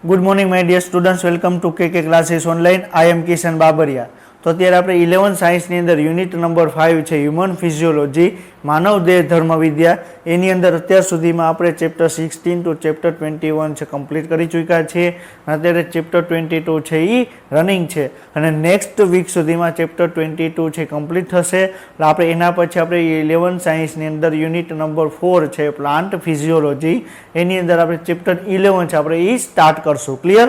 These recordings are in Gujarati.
Good morning my dear students, welcome to K classes online. I am Kishan Babariya. तो अत्यारे आपणे 11 साइंसनी अंदर यूनिट नंबर 5 छे ह्यूमन फिजियोलॉजी मानव देह धर्म विद्या। एनी अंदर अत्यार सुधीमां आपणे चेप्टर 16 टू चेप्टर 21 छे कम्प्लीट करी चूक्या छे। अत्यारे चेप्टर 22 छे ई रनिंग छे अने नेक्स्ट वीक सुधीमां चेप्टर 22 छे कम्प्लीट थशे। એટલે આપણે એના પછી આપણે 11 સાયન્સની અંદર યુનિટ નંબર 4 છે પ્લાન્ટ ફિઝિયોલોજી, એની અંદર આપણે ચેપ્ટર 11 છે આપણે એ સ્ટાર્ટ કરશું। ક્લિયર?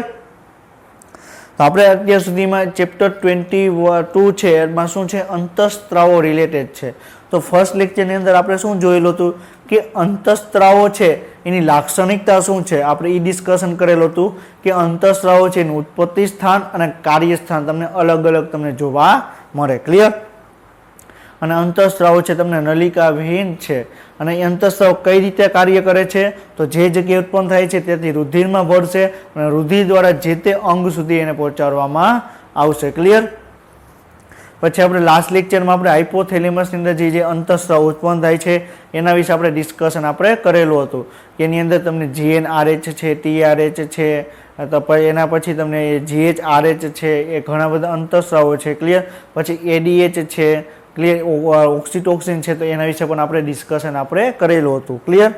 તો આપણે અત્યાર સુધીમાં ચેપ્ટર 22 છે એમાં શું છે, અંતઃસ્ત્રાવો રિલેટેડ છે। તો ફર્સ્ટ લેક્ચરની અંદર આપણે શું જોયેલું હતું કે અંતઃસ્ત્રાવો છે એની લાક્ષણિકતા શું છે, આપણે એ ડિસ્કશન કરેલું હતું કે અંતઃસ્ત્રાવો છે એનું ઉત્પત્તિ સ્થાન અને કાર્યસ્થાન તમને અલગ અલગ તમને જોવા મળે। ક્લિયર? અને અંતઃસ્ત્રાવો છે તમને નલિકાવિહીન છે અને એ અંતઃસ્ત્રાવ કઈ રીતે કાર્ય કરે છે, તો જે જગ્યાએ ઉત્પન્ન થાય છે ત્યાંથી રુધિરમાં ભળશે અને રુધિર દ્વારા જે તે અંગ સુધી એને પહોંચાડવામાં આવશે। ક્લિયર? પછી આપણે લાસ્ટ લેક્ચરમાં આપણે હાઇપોથેલેમસની અંદર જે અંતઃસ્ત્રાવ ઉત્પન્ન થાય છે એના વિશે આપણે ડિસ્કશન આપણે કરેલું હતું કે એની અંદર તમને GnRH છે, TRH છે, તો એના પછી તમને GHRH છે, એ ઘણા બધા અંતઃસ્ત્રાવો છે। ક્લિયર? પછી ADH છે, ક્લિયર, ઓક્સિટોક્સિન છે, તો એના વિશે પણ આપણે ડિસ્કશન આપણે કરેલું હતું। ક્લિયર?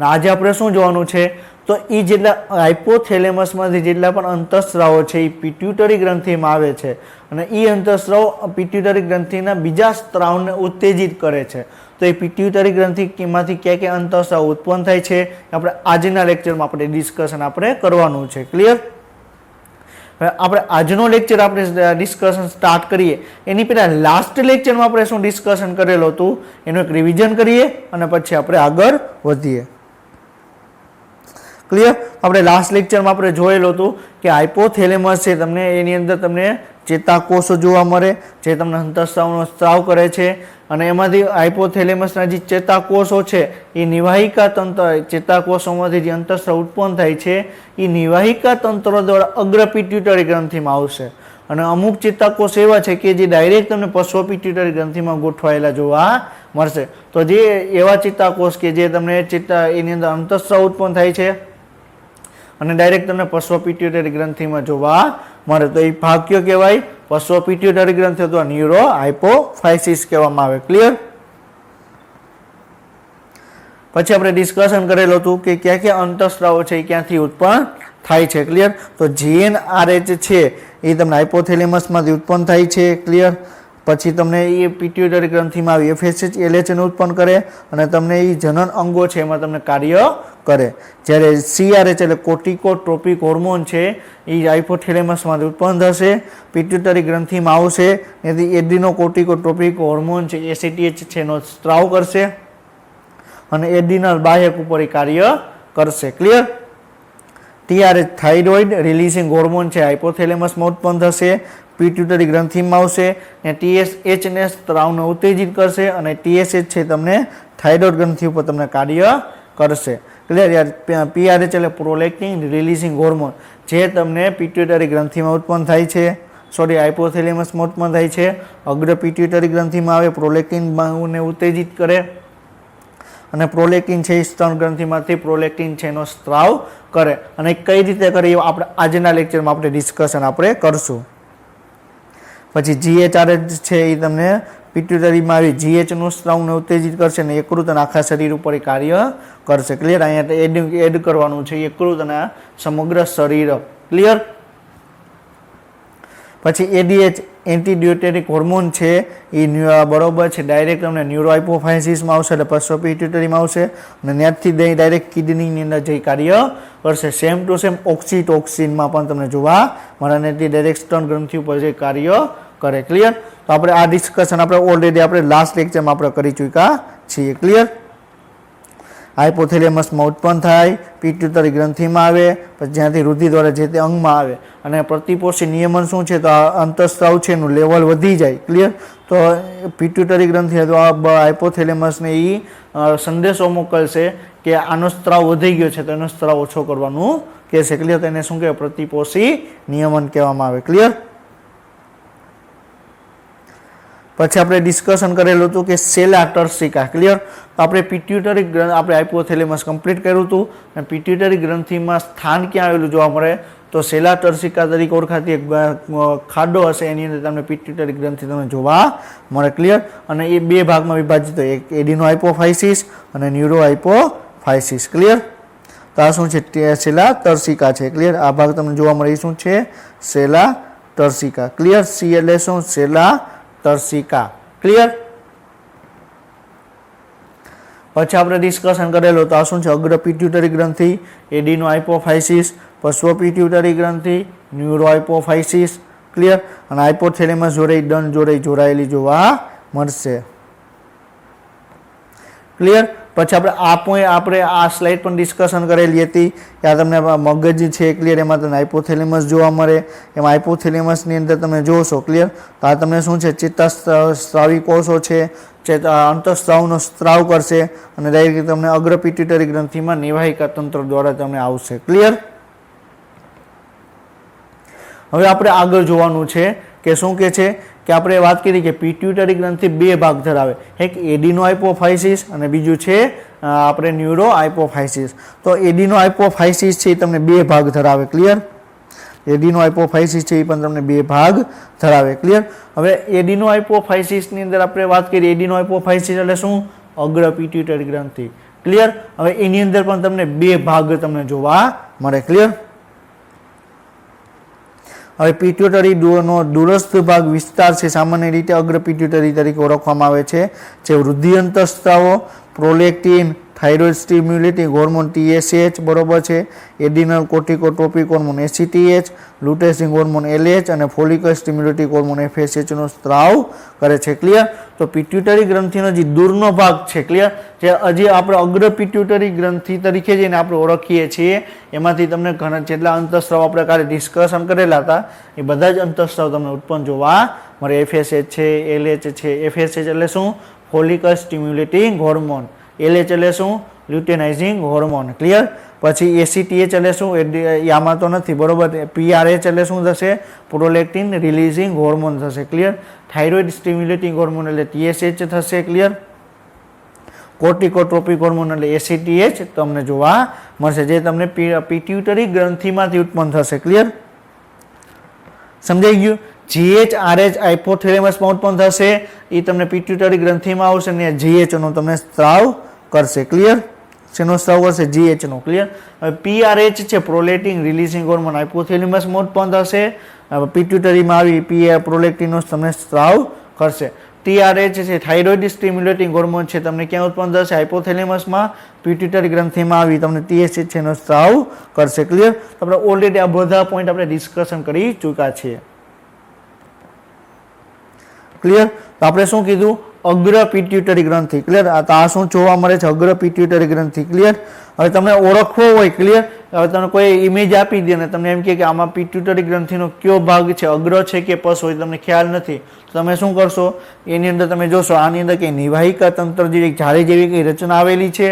આજે આપણે શું જોવાનું છે, તો એ જેટલા હાઇપોથેલેમસમાંથી જેટલા પણ અંતઃસ્ત્રાવો છે એ પિટ્યુટરી ગ્રંથિમાં આવે છે અને એ અંતઃસ્ત્રાવ પિટ્યુટરી ગ્રંથિના બીજા સ્ત્રાવને ઉત્તેજિત કરે છે। તો એ પિટ્યુટરી ગ્રંથિમાંથી ક્યાં ક્યાં અંતઃસ્ત્રાવ ઉત્પન્ન થાય છે આપણે આજના લેક્ચરમાં આપણે ડિસ્કશન આપણે કરવાનું છે। ક્લિયર? આપણે આજનો લેક્ચર આપણે ડિસ્કશન સ્ટાર્ટ કરીએ એની પહેલા લાસ્ટ લેક્ચરમાં આપણે શું ડિસ્કશન કરેલું હતું એનું એક રિવિઝન કરીએ અને પછી આપણે આગળ વધીએ। ક્લિયર? આપણે લાસ્ટ લેક્ચરમાં આપણે જોયેલું હતું કે હાઇપોથેલેમસ છે તમને એની અંદર તમને ચેતાકોષો જોવા મળે જે તમને અંતઃસ્ત્રાવનો સ્ત્રાવ કરે છે અને એમાંથી હાઇપોથેલેમસના જે ચેતાકોષો છે એ નિવાહિકા તંત્ર, ચેતાકોષોમાંથી જે અંતઃસ્ત્રાવ ઉત્પન્ન થાય છે એ નિવાહિકા તંત્ર દ્વારા અગ્ર પિટ્યુટરી ગ્રંથિમાં આવશે અને અમુક ચેતાકોષ એવા છે કે જે ડાયરેક્ટ તમને પશ્વ પિટ્યુટરી ગ્રંથિમાં ગોઠવાયેલા જોવા મળશે। તો જે એવા ચેતાકોષ કે જે તમને એની અંદર અંતઃસ્ત્રાવ ઉત્પન્ન થાય છે અને ડાયરેક્ટ તમને પશ્વ પિટ્યુટરી ગ્રંથિમાં જોવા મળે, તો એ ભાગ કયો કહેવાય, પશ્વ પિટ્યુટરી ગ્રંથિ અથવા ન્યુરો હાઇપોફાઇસિસ કહેવામાં આવે। ક્લિયર? પછી આપણે ડિસ્કશન કરેલું હતું કે ક્યાં ક્યાં અંતઃસ્ત્રાવો છે એ ક્યાંથી ઉત્પન્ન થાય છે। ક્લિયર? તો GnRH છે એ તમને હાઇપોથેલેમસમાંથી ઉત્પન્ન થાય છે। ક્લિયર? પછી તમને એ પિટ્યુટરી ગ્રંથિમાં આવી FSH LH ઉત્પન્ન કરે અને તમને એ જનન અંગો છે એમાં તમને કાર્ય કરે। જ્યારે CRH એટલે કોર્ટિકોટ્રોપિક હોર્મોન છે એ હાઇપોથેલેમસમાંથી ઉત્પન્ન થશે, પિટ્યુટરી ગ્રંથિમાં આવશે, એથી એડ્રીનોકોર્ટિકોટ્રોપિક હોર્મોન છે ACTH છે એનો સ્ત્રાવ કરશે અને એડ્રીનલ બાહ્યક ઉપર એ કાર્ય કરશે। Clear? TRH thyroid releasing hormone છે હાઇપોથેલેમસમાં ઉત્પન્ન થશે, પિટ્યુટરી ગ્રંથિમાં આવશે અને TSH ને સ્ત્રાવને ઉત્તેજિત કરશે અને TSH છે તમને થાઇરોઇડ ગ્રંથિ ઉપર તમને કાર્ય કરશે। ક્લિયર? યાર, PRH એટલે પ્રોલેક્ટિન રિલીઝિંગ હોર્મોન જે તમને પિટ્યુટરી ગ્રંથિમાં ઉત્પન્ન થાય છે, સોરી હાઇપોથેલેમસમાં ઉત્પન્ન થાય છે, અગ્ર પિટ્યુટરી ગ્રંથિમાં આવે, પ્રોલેક્ટિનને ઉત્તેજિત કરે અને પ્રોલેક્ટિન છે એ સ્તન ગ્રંથિમાંથી પ્રોલેક્ટિન છે એનો સ્ત્રાવ કરે અને કઈ રીતે કરે એ આપણે આજના લેક્ચરમાં આપણે ડિસ્કશન આપણે કરશું। પછી GHRH છે એ તમને પિટ્યુટરીમાં આવી GH નું સ્ત્રાવને ઉત્તેજિત કરશે અને યકૃત અને આખા શરીર ઉપર કાર્ય કરશે। ક્લિયર? અહીંયા એડ કરવાનું છે યકૃત અને સમગ્ર શરીર। ક્લિયર? પછી ADH એન્ટીડ્યુટેરિક હોર્મોન છે એ બરોબર છે ડાયરેક્ટ તમને ન્યુરો હાઇપોફાઇસિસમાં આવશે એટલે પશ્વ પિટ્યુટરીમાં આવશે અને ત્યાંથી ડાયરેક્ટ કિડનીની અંદર જઈ કાર્ય કરશે। સેમ ટુ સેમ ઓક્સિટોક્સિનમાં પણ તમને જોવા મળે અને તે ડાયરેક્ટ સ્તન ગ્રંથિ ઉપર જઈ કાર્ય કરે। ક્લિયર? તો આપણે આ ડિસ્કશન આપણે ઓલરેડી આપણે લાસ્ટ લેક્ચરમાં આપણે કરી ચૂક્યા છીએ। ક્લિયર? હાઇપોથેલેમસમાં ઉત્પન્ન થાય, પિટ્યુટરી ગ્રંથિમાં આવે, પછી જ્યાંથી રુધિર દ્વારા જે તે અંગમાં આવે અને પ્રતિપોષી નિયમન શું છે, તો આ અંતઃસ્ત્રાવ છે એનું લેવલ વધી જાય। ક્લિયર? તો પિટ્યુટરી ગ્રંથિ અથવા હાઇપોથેલેમસને એ સંદેશો મોકલશે કે આનો સ્ત્રાવ વધી ગયો છે તો એનો સ્ત્રાવ ઓછો કરવાનું કહેશે। ક્લિયર? તો એને શું કહેવાય, પ્રતિપોષી નિયમન કહેવામાં આવે। ક્લિયર? પછી આપણે ડિસ્કશન કરેલું હતું કે સેલા ટર્સિકા. ક્લિયર? તો આપણે પિટ્યુટરી ગ્રંથિ આપણે હાઇપોથેલેમસ કમ્પ્લીટ કર્યું હતું અને પિટ્યુટરી ગ્રંથિમાં સ્થાન ક્યાં આવેલું જોવા મળે તો સેલા ટર્સિકા તરીકે ઓળખાતી એક ખાડો હશે એની અંદર તમને પિટ્યુટરી ગ્રંથિ તમને જોવા મળે. ક્લિયર? અને એ બે ભાગમાં વિભાજિત હોય, એક એડિનો હાઇપોફાઇસિસ અને ન્યુરો હાઇપોફાઇસિસ. ક્લિયર? તો આ શું છે? સેલા ટર્સિકા છે. ક્લિયર? આ ભાગ તમને જોવા મળે એ શું છે? સેલા ટર્સિકા. ક્લિયર? સી એટલે શું? સેલા ટર્સિકા. ક્લિયર? પછી આપણે ડિસ્કશન કરેલું તો આ શું છે? અગ્ર પિટ્યુટરી ગ્રંથિ, એડિનો હાઇપોફાઇસિસ, પશ્વ પિટ્યુટરી ગ્રંથિ, ન્યુરો હાઇપોફાઇસિસ. ક્લિયર? અને હાઇપોથેલેમસ જોડે દંડ જોડે જોડાયેલી જોવા મળશે. ક્લિયર? પછી આપણે આ સ્લાઇડ પણ ડિસ્કશન કરેલી હતી કે આ તમને મગજ છે. ક્લિયર? એમાં તમને હાઇપોથેલેમસ જોવા મળે, એમાં હાઇપોથેલેમસની અંદર તમે જોશો. ક્લિયર? તો આ તમને શું છે? ચેતાસ્રાવી કોષો છે, અંતઃસ્રાવનો સ્ત્રાવ કરશે અને ડાયરેક્ટ તમને અગ્ર પિટ્યુટરી ગ્રંથિમાં નિવાહિકા તંત્ર દ્વારા તમને આવશે. ક્લિયર? હવે આપણે આગળ જોવાનું છે કે શું કે છે કે આપણે વાત કરી કે પિટ્યુટરી ગ્રંથિ બે ભાગ ધરાવે, એક એડિનો હાઇપોફાઇસિસ અને બીજું છે આપણે ન્યુરો હાઇપોફાઇસિસ. તો એડિનો હાઇપોફાઇસિસ છે એ તમને બે ભાગ ધરાવે. ક્લિયર? એડિનો હાઇપોફાઇસિસ છે એ પણ તમને બે ભાગ ધરાવે. ક્લિયર? હવે એડિનો હાઇપોફાઇસિસની અંદર આપણે વાત કરીએ, એડિનો હાઇપોફાઇસિસ એટલે શું? અગ્ર પિટ્યુટરી ગ્રંથિ. ક્લિયર? હવે એની અંદર પણ તમને બે ભાગ તમને જોવા મળે. ક્લિયર? હવે પિટ્યુટરી નો દૂરસ્થ ભાગ વિસ્તાર છે સામાન્ય રીતે અગ્ર પિટ્યુટરી તરીકે ઓળખવામાં આવે છે, જે વૃદ્ધિ અંતઃસ્ત્રાવો, prolactin, thyroid stimulating hormone TSH બરોબર છે, adrenal corticotropic hormone ACTH, luteinising hormone LH અને ફોલિકલ સ્ટિમ્યુલેટિંગ હોર્મોન FSH નો સ્ત્રાવ કરે છે. ક્લિયર? તો પિટ્યુટરી ગ્રંથિનો જે દૂરનો ભાગ છે, ક્લિયર, જે હજી આપણે અગ્ર પિટ્યુટરી ગ્રંથિ તરીકે જેને આપણે ઓળખીએ છીએ એમાંથી તમને ઘણા જેટલા અંતઃસ્રાવ આપણે કાલે ડિસ્કશન કરેલા હતા એ બધા જ અંતઃસ્રાવ તમને ઉત્પન્ન જોવા મળે. FSH છે, LH છે. FSH એટલે શું? Follicle stimulating hormone. LH એટલે શું? લ્યુટેનાઇઝિંગ હોર્મોન. ક્લિયર? પછી ACTH એટલે શું? આમાં તો નથી બરોબર. PRH એટલે શું થશે? પ્રોલેક્ટિન રિલીઝિંગ હોર્મોન થશે. ક્લિયર? થાઇરોઇડ સ્ટિમ્યુલેટિંગ હોર્મોન એટલે TSH થશે. ક્લિયર? કોર્ટિકોટ્રોપિક હોર્મોન એટલે ACTH તમને જોવા મળશે, જે તમને પિટ્યુટરી ગ્રંથિમાંથી ઉત્પન્ન થશે. ક્લિયર? સમજાઈ ગયું? GH, RH હાઇપોથેલેમસમાં ઉત્પન્ન થશે, એ તમને પિટ્યુટરી ગ્રંથિમાં આવશે અને GH નો તમને સ્ત્રાવ કરશે. ક્લિયર? શેનો સ્ત્રાવ કરશે? GH નો. ક્લિયર? હવે PRH છે, પ્રોલેક્ટિન રિલીઝિંગ હોર્મોન, હાઇપોથેલેમસમાં ઉત્પન્ન થશે, પિટ્યુટરીમાં આવી પ્રોલેક્ટિનનો તમને સ્ત્રાવ કરશે. TRH છે, થાઇરોઇડ સ્ટિમ્યુલેટિંગ હોર્મોન છે, તમને ક્યાં ઉત્પન્ન થશે? હાઇપોથેલેમસમાં, પિટ્યુટરી ગ્રંથિમાં આવી તમને TSH છે એનો સ્ત્રાવ કરશે. ક્લિયર? તો આપણે ઓલરેડી આ બધા પોઈન્ટ આપણે ડિસ્કશન કરી ચૂક્યા છીએ. ક્લિયર? તો આપણે શું કીધું? અગ્ર પિટ્યુટરી ગ્રંથિ. ક્લિયર? આ શું જોવા મળે છે? અગ્ર પિટ્યુટરી ગ્રંથિ. ક્લિયર? હવે તમને ઓળખવો હોય, ક્લિયર, હવે તમને કોઈ ઇમેજ આપી દે ને તમને એમ કે આમાં પિટ્યુટરી ગ્રંથિનો કયો ભાગ છે, અગ્ર છે કે પશ હોય, તમને ખ્યાલ નથી, તો તમે શું કરશો? એની અંદર તમે જોશો આની અંદર કંઈ નિવાહિકા તંત્ર જેવી જાળી જેવી કંઈ રચના આવેલી છે.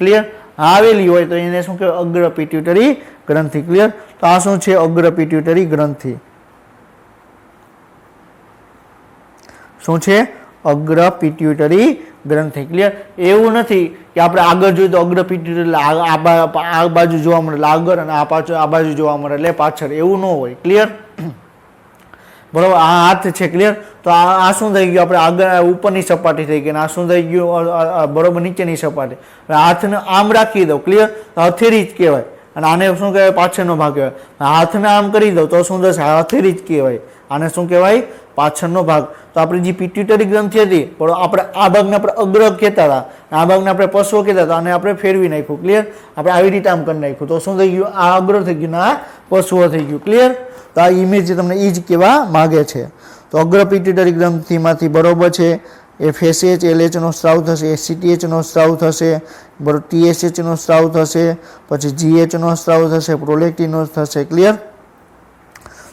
ક્લિયર? આવેલી હોય તો એને શું કહેવાય? અગ્ર પિટ્યુટરી ગ્રંથિ. ક્લિયર? તો આ શું છે? અગ્ર પિટ્યુટરી ગ્રંથિ. શું છે? અગ્ર પિટ્યુટરી ગ્રંથિ. ક્લિયર? એવું નથી કે આપણે આગળ જોઈએ તો અગ્ર પિટ્યુટરી આ બાજુ જોવા મળે એટલે આગળ અને આ પાછળ આ બાજુ જોવા મળે એટલે પાછળ, એવું ન હોય. ક્લિયર? બરોબર? આ હાથ છે. ક્લિયર? તો આ શું થઈ ગયું? આપણે આગળ ઉપરની સપાટી થઈ ગઈ અને આ શું થઈ ગયું? બરોબર નીચેની સપાટી. હાથને આમ રાખી દો. ક્લિયર? તો હથેળી જ કહેવાય અને આને શું કહેવાય? પાછળનો ભાગ કહેવાય. હાથને આમ કરી દો તો શું થશે? હથેળી જ કહેવાય. આને શું કહેવાય? પાછળનો ભાગ. તો આપણી જે પિટ્યુટરી ગ્રંથિ હતી પણ આપણે આ ભાગને આપણે અગ્ર કહેતા હતા, આ ભાગને આપણે પશ્વ કહેતા હતા અને આપણે ફેરવી નાખ્યું. ક્લિયર? આપણે આવી રીતે આમ કરી નાખ્યું તો શું થઈ ગયું? આ અગ્ર થઈ ગયું, આ પશ્વ થઈ ગયું. ક્લિયર? તો આ ઇમેજ તમને એ જ કહેવા માગે છે. તો અગ્ર પિટ્યુટરી ગ્રંથિમાંથી બરોબર છે FSH, LH નો સ્ત્રાવ થશે, ACTH નો સ્ત્રાવ થશે, બરોબર, TSH નો સ્ત્રાવ થશે, પછી GH નો સ્ત્રાવ થશે, પ્રોલેક્ટિન નો થશે. ક્લિયર?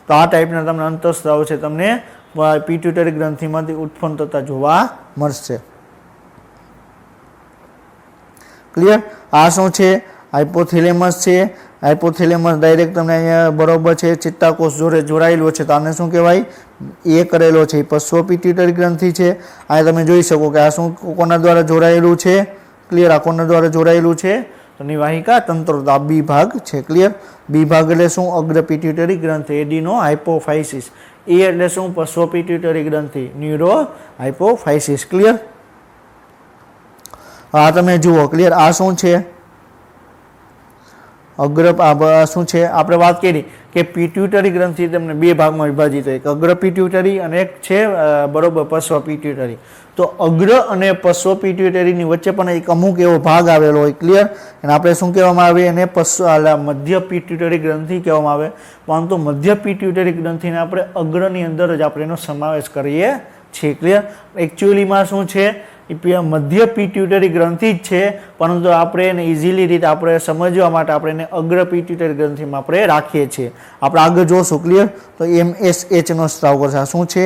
તો આ ટાઈપના તમને અંતઃસ્ત્રાવ છે તમને પિટ્યુટરી ગ્રંથિમાંથી ઉત્પન્ન થતા જોવા મળશે. ક્લિયર? આ શું છે? હાઇપોથેલેમસ છે હાઇપોથેલેમસ ડાયરેક્ટ તમને અહીંયા બરોબર છે ચેતાકોષ જોડે જોડાયેલો છે, તો આને શું કહેવાય? એ કરેલો છે, પશ્વ પિટ્યુટરી ગ્રંથિ છે. આ તમે જોઈ શકો કે આ શું કોના દ્વારા જોડાયેલું છે? ક્લિયર, આ કોના દ્વારા જોડાયેલું છે? તો નિવાહિકા તંત્ર, આ બી ભાગ છે. ક્લિયર, બી ભાગ એટલે શું? અગ્ર પિટ્યુટરી ગ્રંથિ, એડિનો હાઇપોફાઇસિસ. એ એટલે શું? પશ્વ પિટ્યુટરી ગ્રંથિ, ન્યુરો હાઇપોફાઇસિસ. ક્લિયર, આ તમે જુઓ. ક્લિયર, આ શું છે? અગ્ર શું છે? આપણે વાત કરી કે પિટ્યુટરી ગ્રંથિ તમને બે ભાગમાં વિભાજિત હોય, એક અગ્ર પિટ્યુટરી અને એક છે બરોબર પશ્વ પિટ્યુટરી. તો અગ્ર અને પશ્વ પિટ્યુટરીની વચ્ચે પણ એક અમુક એવો ભાગ આવેલો હોય. ક્લિયર, અને આપણે શું કહેવામાં આવે? એને મધ્ય પિટ્યુટરી ગ્રંથિ કહેવામાં આવે. પરંતુ મધ્ય પિટ્યુટરી ગ્રંથિને આપણે અગ્રની અંદર જ આપણે એનો સમાવેશ કરીએ છીએ. ક્લિયર, એકચ્યુઅલીમાં શું છે? મધ્ય પિટ્યુટરી ગ્રંથિ જ છે, પરંતુ આપણે એને ઇઝીલી રીતે આપણે સમજવા માટે આપણે એને અગ્ર પિટ્યુટરી ગ્રંથિમાં આપણે રાખીએ છીએ. આપણે આગળ જોશું. ક્લિયર, તો MSH નો સ્ત્રાવ કરશે. આ શું છે?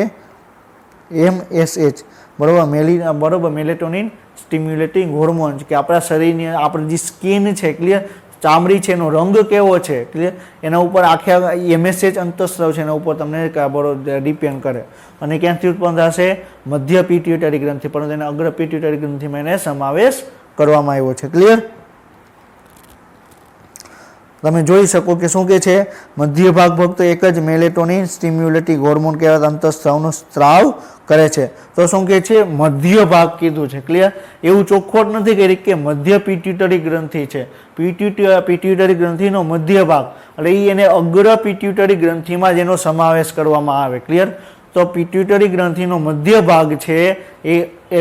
MSH, બરોબર મેલેટોનિન સ્ટિમ્યુલેટિંગ હોર્મોન, કે આપણા શરીરની આપણી જે સ્કિન છે, ક્લિયર, ચામડી છે, એનો રંગ કેવો છે, ક્લિયર, એના ઉપર આખા MSH અંતઃસ્ત્રાવ છે, એના ઉપર તમને ડિપેન્ડ કરે. અને ક્યાંથી ઉત્પન્ન થશે? મધ્ય પિટ્યુટરી ગ્રંથિ, પરંતુ એને અગ્ર પિટ્યુટરી ગ્રંથિમાં એને સમાવેશ કરવામાં આવ્યો છે. ક્લિયર, તમે જોઈ શકો કે શું કે છે? મધ્ય ભાગ ફક્ત એક જ મેલેટોનિન સ્ટિમ્યુલેટિંગ હોર્મોન કહેવાતા અંતઃસ્ત્રાવનો સ્ત્રાવ કરે છે. તો શું કે છે? મધ્ય ભાગ કીધું છે. ક્લિયર, એવું ચોખ્ખોટ નથી કરી કે મધ્ય પિટ્યુટરી ગ્રંથિ છે. પિટ્યુટરી ગ્રંથિનો મધ્ય ભાગ એટલે એને અગ્ર પિટ્યુટરી ગ્રંથિમાં જ એનો સમાવેશ કરવામાં આવે. ક્લિયર, તો પિટ્યુટરી ગ્રંથિનો મધ્ય ભાગ છે એ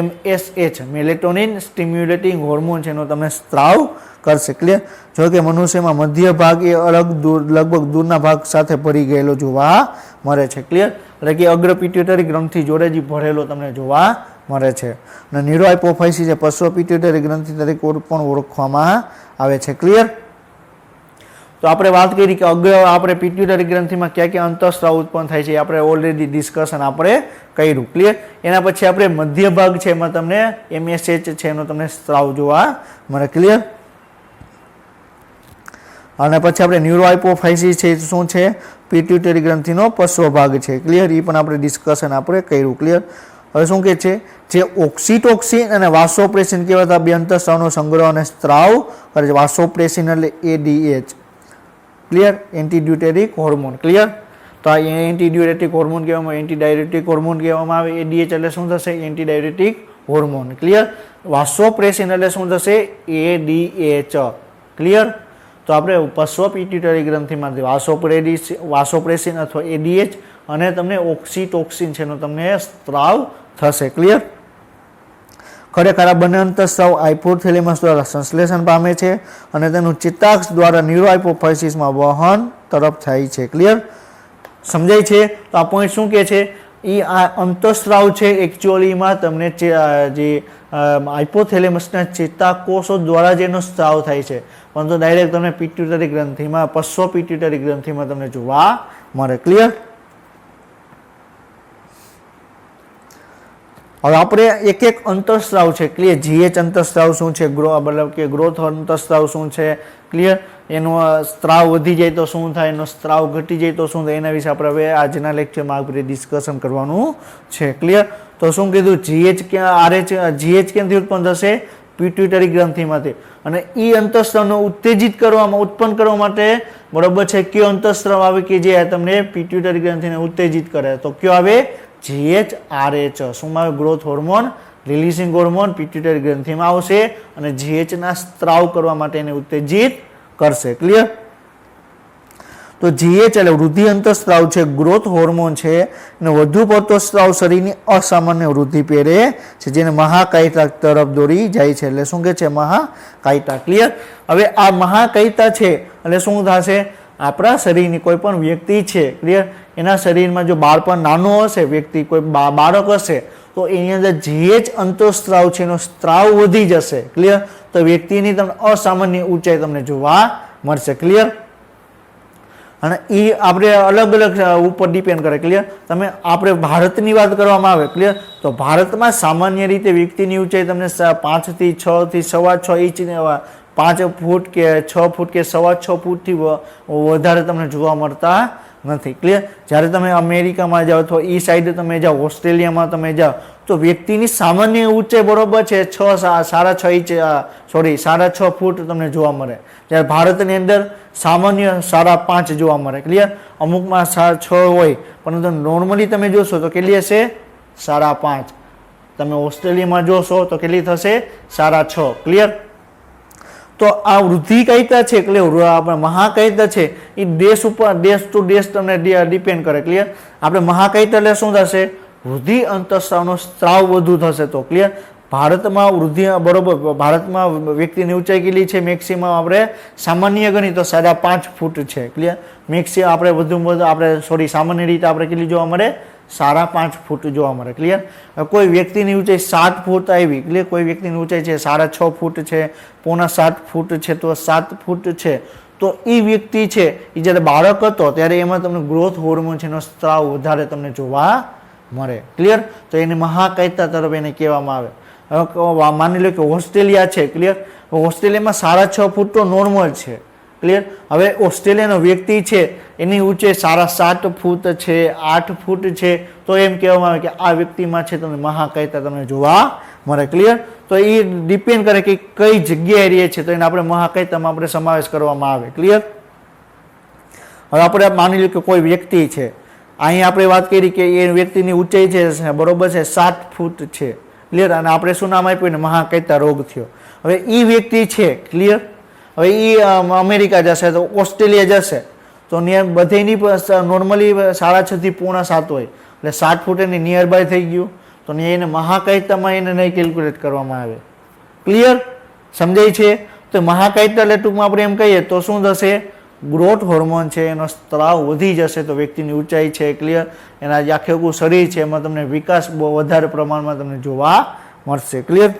MSH મેલેટોનિન સ્ટિમ્યુલેટિંગ હોર્મોન છે, એનો તમને સ્ત્રાવ કરશે. ક્લિયર, જો કે મનુષ્યમાં મધ્ય ભાગ એ લગભગ દૂરના ભાગ સાથે ભરી ગયેલો જોવા મળે છે. ક્લિયર, એટલે કે અગ્ર પિટ્યુટરી ગ્રંથિ જોડે જ ભરેલો તમને જોવા મળે છે. અને ન્યુરો હાઇપોફાઇસિસ એ પશ્વ પિટ્યુટરી ગ્રંથિ તરીકે પણ ઓળખવામાં આવે છે. ક્લિયર, તો આપણે વાત કરી કે આપણે પિટ્યુટરી ગ્રંથિમાં ક્યાં ક્યાં અંતઃસ્ત્રાવ ઉત્પન્ન થાય છે, આપણે ઓલરેડી ડિસ્કશન આપણે કર્યું. ક્લિયર, એના પછી આપણે મધ્ય ભાગ છે, એમાં તમને MSH છે એનો તમને સ્ત્રાવ જોવા મળે. ક્લિયર, અને પછી આપણે ન્યુરો હાઇપોફાઇસિસ છે, શું છે? પિટ્યુટરી ગ્રંથિનો પશ્વ ભાગ છે. ક્લિયર, એ પણ આપણે ડિસ્કશન આપણે કર્યું. ક્લિયર, હવે શું કે છે? જે ઓક્સિટોક્સિન અને વાસોપ્રેસિન કહેવાતા બે અંતઃસ્ત્રાવનો સંગ્રહ અને સ્ત્રાવ કરે છે. વાસોપ્રેસિન એટલે ADH. Clear, antidiuretic hormone. Clear, તો આ એન્ટીડ્યુરેટિક હોર્મોન કહેવામાં, એન્ટીડાયરેટિક હોર્મોન કહેવામાં આવે. ADH એટલે શું થશે? એન્ટીડાયરેટિક હોર્મોન. ક્લિયર, વાસોપ્રેસિન એટલે શું થશે? ADH. ક્લિયર, તો આપણે પશ્વ પિટ્યુટરી ગ્રંથિમાંથી વાસોપ્રેસિન અથવા ADH અને તમને ઓક્સિટોક્સિન છે એનો તમને સ્ત્રાવ થશે. ક્લિયર, ખરેખર આ બંને અંતઃસ્ત્રાવ હાઇપોથેલેમસ દ્વારા સંશ્લેષણ પામે છે અને તેનું ચેતાક્ષ દ્વારા ન્યુરો હાઇપોફાઇસિસમાં વહન તરફ થાય છે. ક્લિયર, સમજાય છે? તો આ પોઈન્ટ શું કહે છે? એ આ અંતઃસ્ત્રાવ છે એકચ્યુઅલીમાં તમને જે હાઇપોથેલેમસના ચેતાકોષો દ્વારા જેનો સ્ત્રાવ થાય છે, પરંતુ ડાયરેક્ટ તમને પિટ્યુટરી ગ્રંથિમાં પશ્વ પિટ્યુટરી ગ્રંથિમાં તમને જોવા મળે. ક્લિયર, હવે આપણે એક એક અંતઃસ્ત્રાવ છે. ક્લિયર, GH અંતઃસ્ત્રાવ શું છે? મતલબ કે ગ્રોથ અંતઃસ્ત્રાવ શું છે? ક્લિયર, એનો સ્ત્રાવ વધી જાય તો શું થાય, એનો સ્ત્રાવ ઘટી જાય તો શું થાય, એના વિશે આપણે હવે આજના લેક્ચરમાં આપણે ડિસ્કશન કરવાનું છે. ક્લિયર, તો શું કીધું? GH ક્યાંથી ઉત્પન્ન થશે? પિટ્યુટરી ગ્રંથિમાંથી. અને એ અંતઃસ્ત્રાવને ઉત્પન્ન કરવા માટે બરોબર છે કયો અંતઃસ્ત્રાવ આવે કે જે તમને પિટ્યુટરી ગ્રંથિને ઉત્તેજિત કરે? તો કયો આવે? GHRH. શું આવે? Growth hormone releasing hormone pituitary ગ્રંથિમાં આવશે અને GH ના સ્ત્રાવ કરવા માટે એને ઉત્તેજિત કરશે. ક્લિયર, તો GH એટલે વૃદ્ધિ અંતઃસ્ત્રાવ છે, ગ્રોથ હોર્મોન છે, અને વધુ પડતો સ્ત્રાવ શરીરની અસામાન્ય વૃદ્ધિ પેરે છે, જેને મહાકાયતા તરફ દોરી જાય છે. એટલે શું કે છે? મહાકાયતા. ક્લિયર, હવે આ મહાકાયતા છે એટલે શું થશે? આપણા શરીરની કોઈ પણ વ્યક્તિ છે, ક્લિયર, એના શરીરમાં જો બાળપણ નાનો હશે, વ્યક્તિ કોઈ બાળક હશે, તો એની અંદર GH અંતઃસ્ત્રાવ છે એનો સ્ત્રાવ વધી જશે. ક્લિયર, તો વ્યક્તિની તમને અસામાન્ય ઊંચાઈ તમને જોવા મળશે. ક્લિયર, અને એ આપણે અલગ અલગ ઉપર ડિપેન્ડ કરે. ક્લિયર, તમે આપણે ભારતની વાત કરવામાં આવે, ક્લિયર, તો ભારતમાં સામાન્ય રીતે વ્યક્તિની ઊંચાઈ તમને 5 થી 6 થી 6.25 ઇંચ 5 ફૂટ કે 6 ફૂટ કે 6.25 ફૂટથી વધારે તમને જોવા મળતા નથી. ક્લિયર? જ્યારે તમે અમેરિકામાં જાઓ અથવા એ સાઈડ તમે જાઓ, ઓસ્ટ્રેલિયામાં તમે જાઓ, તો વ્યક્તિની સામાન્ય ઊંચાઈ બરોબર છે 6.5 ફૂટ તમને જોવા મળે. જ્યારે ભારતની અંદર સામાન્ય 5.5 જોવા મળે. ક્લિયર? અમુકમાં 6 હોય, પરંતુ નોર્મલી તમે જોશો તો કેટલી હશે? 5.5. તમે ઓસ્ટ્રેલિયામાં જોશો તો કેટલી થશે? 6.5. ક્લિયર? તો આ વૃદ્ધિકાયિતા છે, આપણે મહાકાયિતા છે, એ દેશ ઉપર દેશ ટુ દેશ તમને ડિપેન્ડ કરે. ક્લિયર? આપણે મહાકાયિતા એટલે શું થશે? વૃદ્ધિ અંતઃસ્રાવનો સ્ત્રાવ વધુ થશે. તો ક્લિયર? ભારતમાં વૃદ્ધિ બરોબર, ભારતમાં વ્યક્તિની ઊંચાઈ કેટલી છે? મેક્સિમમ આપણે સામાન્ય ગણી તો 5.5 ફૂટ છે. ક્લિયર? મેક્સિમમ આપણે વધુ આપણે સામાન્ય રીતે આપણે કેટલી જોવા મળે? 5.5 ફૂટ જોવા મળે. ક્લિયર? કોઈ વ્યક્તિની ઊંચાઈ 7 ફૂટ આવી. ક્લિયર? કોઈ વ્યક્તિની ઊંચાઈ છે 6.5 ફૂટ છે, 6.25 ફૂટ છે, તો 7 ફૂટ છે, તો એ વ્યક્તિ છે એ જ્યારે બાળક હતો ત્યારે એમાં તમને ગ્રોથ હોર્મોન છે એનો સ્ત્રાવ વધારે તમને જોવા મળે. ક્લિયર? તો એની મહાકાયિતા તરફ એને કહેવામાં આવે. હવે માની લો કે ઓસ્ટ્રેલિયા છે. ક્લિયર? ઓસ્ટ્રેલિયામાં 6.5 ફૂટ તો નોર્મલ છે. ક્લિયર? હવે ઓસ્ટ્રેલિયાનો વ્યક્તિ છે એની ઊંચાઈ 7.5 ફૂટ છે, 8 ફૂટ છે, તો એમ કહેવામાં આવે કે આ વ્યક્તિમાં છે તમને મહાકાયિતા તમને જોવા મળે. ક્લિયર? તો એ ડિપેન્ડ કરે કે કઈ જગ્યાએ રહે છે, તો એને આપણે મહાકાયિતામાં આપણે સમાવેશ કરવામાં આવે. ક્લિયર? હવે આપણે માની લો કે કોઈ વ્યક્તિ છે, અહીં આપણે વાત કરી કે એ વ્યક્તિની ઊંચાઈ છે બરોબર છે 7 ફૂટ છે. ક્લિયર? અને આપણે શું નામ આપ્યું ને? મહાકાયિતા રોગ થયો. હવે એ વ્યક્તિ છે. ક્લિયર? હવે એ અમેરિકા જશે તો ઓસ્ટ્રેલિયા જશે તો બધેની નોર્મલી 6.5 થી 7.5 હોય, એટલે 7 ફૂટ એની નિયર બાય થઈ ગયું. તો એને મહાકાયિતામાં એને નહીં કેલ્ક્યુલેટ કરવામાં આવે. ક્લિયર? સમજાય છે? તો મહાકાયિતા એટલે ટૂંકમાં આપણે એમ કહીએ તો શું થશે? ગ્રોથ હોર્મોન છે એનો સ્ત્રાવ વધી જશે તો વ્યક્તિની ઊંચાઈ છે. ક્લિયર? એના જે આખું શરીર છે એમાં તમને વિકાસ બહુ વધારે પ્રમાણમાં તમને જોવા મળશે. ક્લિયર?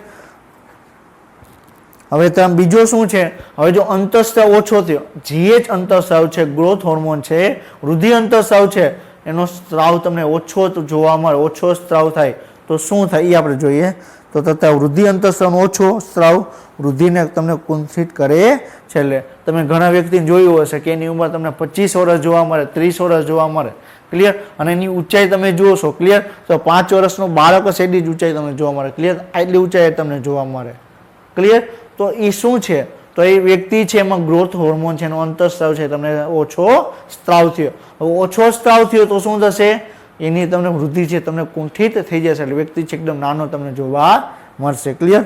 હવે તમે બીજો શું છે? હવે જો અંતઃસ્રાવ ઓછો થયો, જીએચ અંતઃસ્રાવ છે, ગ્રોથ હોર્મોન છે, વૃદ્ધિ અંતઃસ્રાવ છે, એનો સ્ત્રાવ તમને ઓછો જોવા મળે, ઓછો સ્ત્રાવ થાય તો શું થાય એ આપણે જોઈએ. તો તથા વૃદ્ધિ અંતઃસ્રાવનો ઓછો સ્ત્રાવ વૃદ્ધિને તમને કુંઠિત કરે છે. એટલે તમે ઘણા વ્યક્તિને જોયું હશે કે એની ઉંમર તમને 25 વર્ષ જોવા મળે, 30 વર્ષ જોવા મળે. ક્લિયર? અને એની ઊંચાઈ તમે જોશો. ક્લિયર? તો 5 વર્ષનો બાળક હશે એટલી જ ઊંચાઈ તમને જોવા મળે. ક્લિયર? આટલી ઊંચાઈ તમને જોવા મળે. ક્લિયર? તો એ શું છે? તો એ વ્યક્તિ છે એમાં ગ્રોથ હોર્મોન છે એનો અંતઃસ્રાવ છે તમને ઓછો સ્ત્રાવ થયો. ઓછો સ્ત્રાવ થયો તો શું થશે? એની તમને વૃદ્ધિ છે તમને કુંઠિત થઈ જશે, એટલે વ્યક્તિ છે એકદમ નાનો તમને જોવા મળશે. ક્લિયર?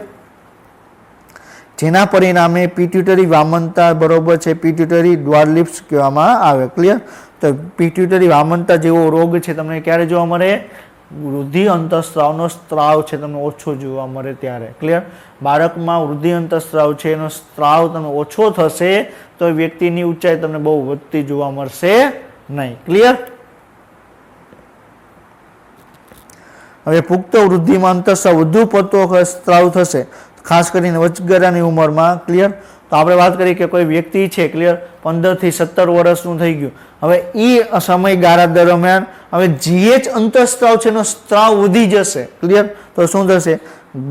જેના પરિણામે પિટ્યુટરી વામનતા બરોબર છે, પિટ્યુટરી ડ્વાર્લિપ્સ કહેવામાં આવે. ક્લિયર? તો પિટ્યુટરી વામનતા જેવો રોગ છે તમને ક્યારે જોવા મળે? વૃદ્ધિ અંતઃસ્રાવનો સ્ત્રાવ છે તમને ઓછો જોવા મળે ત્યારે. ક્લિયર? બાળકમાં વૃદ્ધિ અંતઃસ્રાવ છે એનો સ્ત્રાવ તમને ઓછો થશે તો વ્યક્તિની ઊંચાઈ તમને બહુ વધતી જોવા મળશે નહીં. ક્લિયર? હવે પુખ્ત વૃદ્ધિમાં અંતઃસ્રાવ વધુ પડતો સ્ત્રાવ થશે, ખાસ કરીને વચગાળાની ઉંમરમાં. ક્લિયર? તો આપણે વાત કરીએ કે કોઈ વ્યક્તિ છે. ક્લિયર? 15 થી 17 વર્ષનું થઈ ગયું. હવે એ સમયગાળા દરમિયાન હવે જીએચ અંતઃસ્રાવ છે એનો સ્ત્રાવ વધી જશે. ક્લિયર? તો શું થશે?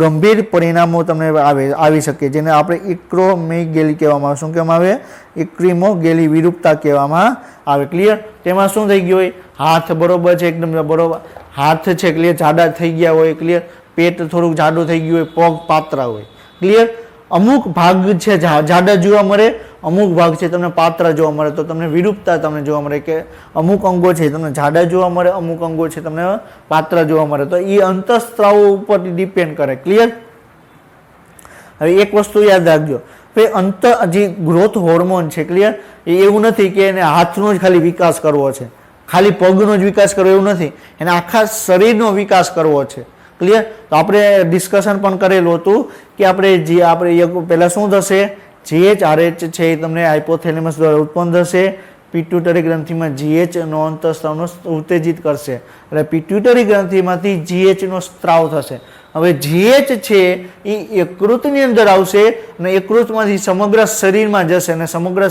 ગંભીર પરિણામો તમને આવી શકે, જેને આપણે એક્રોમેગેલી કહેવામાં આવે. શું કહેવામાં આવે? એક્રીમોગેલી વિરૂપતા કહેવામાં આવે. ક્લિયર? તેમાં શું થઈ ગયું હોય? હાથ બરોબર છે, એકદમ બરોબર હાથ છે. ક્લિયર? જાડા થઈ ગયા હોય. ક્લિયર? પેટ થોડુંક જાડું થઈ ગયું હોય, પગ પાતળા હોય. ક્લિયર? અમુક ભાગ છે જાડા જોવા મળે, અમુક ભાગ છે તમને પાતળા જોવા મળે. તો તમને વિરૂપતા તમને જોવા મળે કે અમુક અંગો છે તમને જાડા જોવા મળે, અમુક અંગો છે તમને પાતળા જોવા મળે. તો એ અંતઃસ્ત્રાવો ઉપર ડિપેન્ડ કરે. ક્લિયર? હવે એક વસ્તુ યાદ રાખજો, જે ગ્રોથ હોર્મોન છે. ક્લિયર? એ એવું નથી કે એને હાથનો જ ખાલી વિકાસ કરવો છે, ખાલી પગનો જ વિકાસ કરવો એવું નથી, એને આખા શરીરનો વિકાસ કરવો છે. ક્લિયર? તો આપણે ડિસ્કશન પણ કરેલું હતું કે આપણે પહેલાં શું થશે? જીએચઆરએચ છે એ તમને હાઇપોથેલેમસ દ્વારા ઉત્પન્ન થશે. પિટ્યુટરી ગ્રંથિમાં જીએચનો અંતઃસ્રાવનો ઉત્તેજિત કરશે, એટલે પિટ્યુટરી ગ્રંથિમાંથી જીએચનો સ્ત્રાવ થશે. હવે જીએચ છે એ યકૃતની અંદર આવશે અને યકૃતમાંથી સમગ્ર શરીરમાં જશે અને સમગ્ર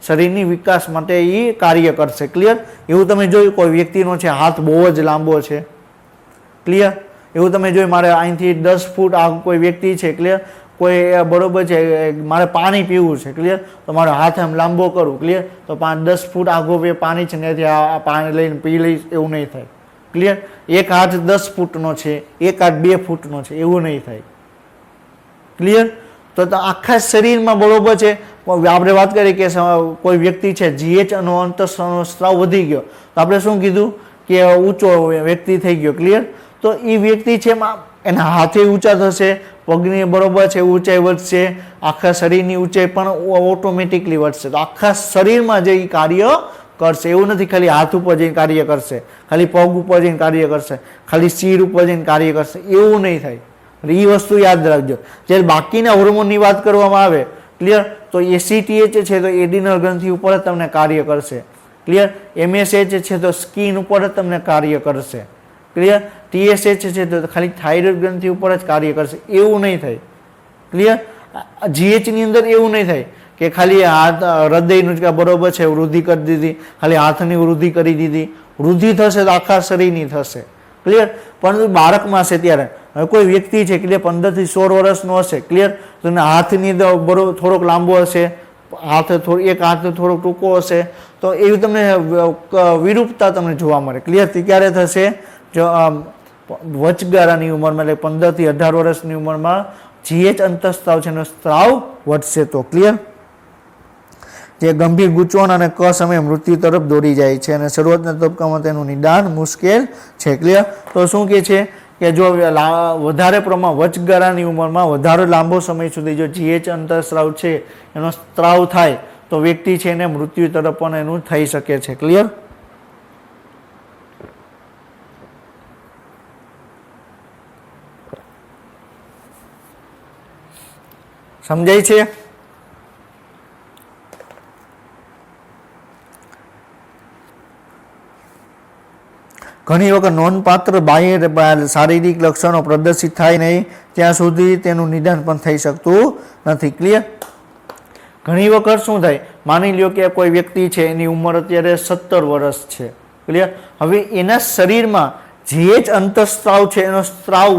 શરીરની વિકાસ માટે એ કાર્ય કરશે. ક્લિયર? એવું તમે જોયું કોઈ વ્યક્તિનો છે હાથ બહુ જ લાંબો છે. ક્લિયર? એવું તમે જોયું મારે અહીંથી 10 ફૂટ આ કોઈ વ્યક્તિ છે. ક્લિયર? કોઈ બરોબર છે મારે પાણી પીવું છે ક્લિયર, તો મારો હાથ આમ લાંબો કરું ક્લિયર, તો 5-10 ફૂટ આગો પાણી છે ત્યાંથી આ પાણી લઈને પી લઈશ એવું નહીં થાય ક્લિયર. એક હાથ 10 ફૂટનો છે, એક હાથ 2 ફૂટનો છે એવું નહીં થાય ક્લિયર. તો આખા શરીરમાં બરોબર છે આપણે વાત કરીએ કે કોઈ વ્યક્તિ છે જીએચ અને અંતઃસ્ત્રાવ વધી ગયો તો આપણે શું કીધું કે ઊંચો વ્યક્તિ થઈ ગયો ક્લિયર. તો એ વ્યક્તિ છે એના હાથે ઊંચા થશે, પગની બરોબર છે ઊંચાઈ વધશે, આખા શરીરની ઊંચાઈ પણ ઓટોમેટિકલી વધશે. તો આખા શરીરમાં જે કાર્ય કરશે એવું નથી ખાલી હાથ ઉપર જઈને કાર્ય કરશે, ખાલી પગ ઉપર જઈને કાર્ય કરશે, ખાલી શરીર ઉપર જઈને કાર્ય કરશે એવું નહીં થાય. એ વસ્તુ યાદ રાખજો. જ્યારે બાકીના હોર્મોનની વાત કરવામાં આવે ક્લિયર, તો એસીટીએચ છે તો એડિનલ ગ્રંથિ ઉપર જ તમને કાર્ય કરશે ક્લિયર. એમએસએચ છે તો સ્કિન ઉપર જ તમને કાર્ય કરશે ક્લિયર. ટીએસએચ છે તો ખાલી થાઇરોઇડ ગ્રંથિ ઉપર જ કાર્ય કરશે એવું નહીં થાય ક્લિયર. જીએચની અંદર એવું નહીં થાય કે ખાલી હાથ હૃદયનું જ બરોબર છે વૃદ્ધિ કરી દીધી, ખાલી હાથની વૃદ્ધિ કરી દીધી, વૃદ્ધિ થશે તો આખા શરીરની થશે ક્લિયર. પરંતુ બાળકમાં છે ત્યારે હવે કોઈ વ્યક્તિ છે ક્લિયર 15 થી 16 વર્ષનો હશે ક્લિયર, તો એના હાથની બરોબર થોડોક લાંબો હશે, એક હાથ થોડોક ટૂંકો હશે, તો એવી તમને વિરૂપતા તમને જોવા મળે ક્લિયર. ક્યારે થશે? જો વચગાળાની ઉંમરમાં એટલે 15 થી 18 વર્ષની ઉંમરમાં જીએચ અંતઃસ્ત્રાવ છે એનો સ્ત્રાવ વધશે તો ક્લિયર. જે ગંભીર ગૂંચવણ અને ક સમયે મૃત્યુ તરફ દોડી જાય છે અને શરૂઆતના તબક્કામાં તેનું નિદાન મુશ્કેલ છે ક્લિયર. તો શું કહે છે કે જો વધારે પ્રમાણ વચગાળાની ઉંમરમાં વધારે લાંબો સમય સુધી જો જીએચ અંતઃસ્ત્રાવ છે એનો સ્ત્રાવ થાય તો વ્યક્તિ છે એને મૃત્યુ તરફ પણ એનું થઈ શકે છે ક્લિયર. સમજાય છે? ઘણી વખત નોંધપાત્ર બાહ્ય શારીરિક લક્ષણો પ્રદર્શિત થાય નહીં ત્યાં સુધી તેનું નિદાન પણ થઈ શકતું નથી ક્લિયર. ઘણી વખત શું થાય, માની લ્યો કે કોઈ વ્યક્તિ છે એની ઉંમર અત્યારે 17 વર્ષ છે ક્લિયર. હવે એના શરીરમાં જીએચ અંતઃસ્ત્રાવ છે એનો સ્ત્રાવ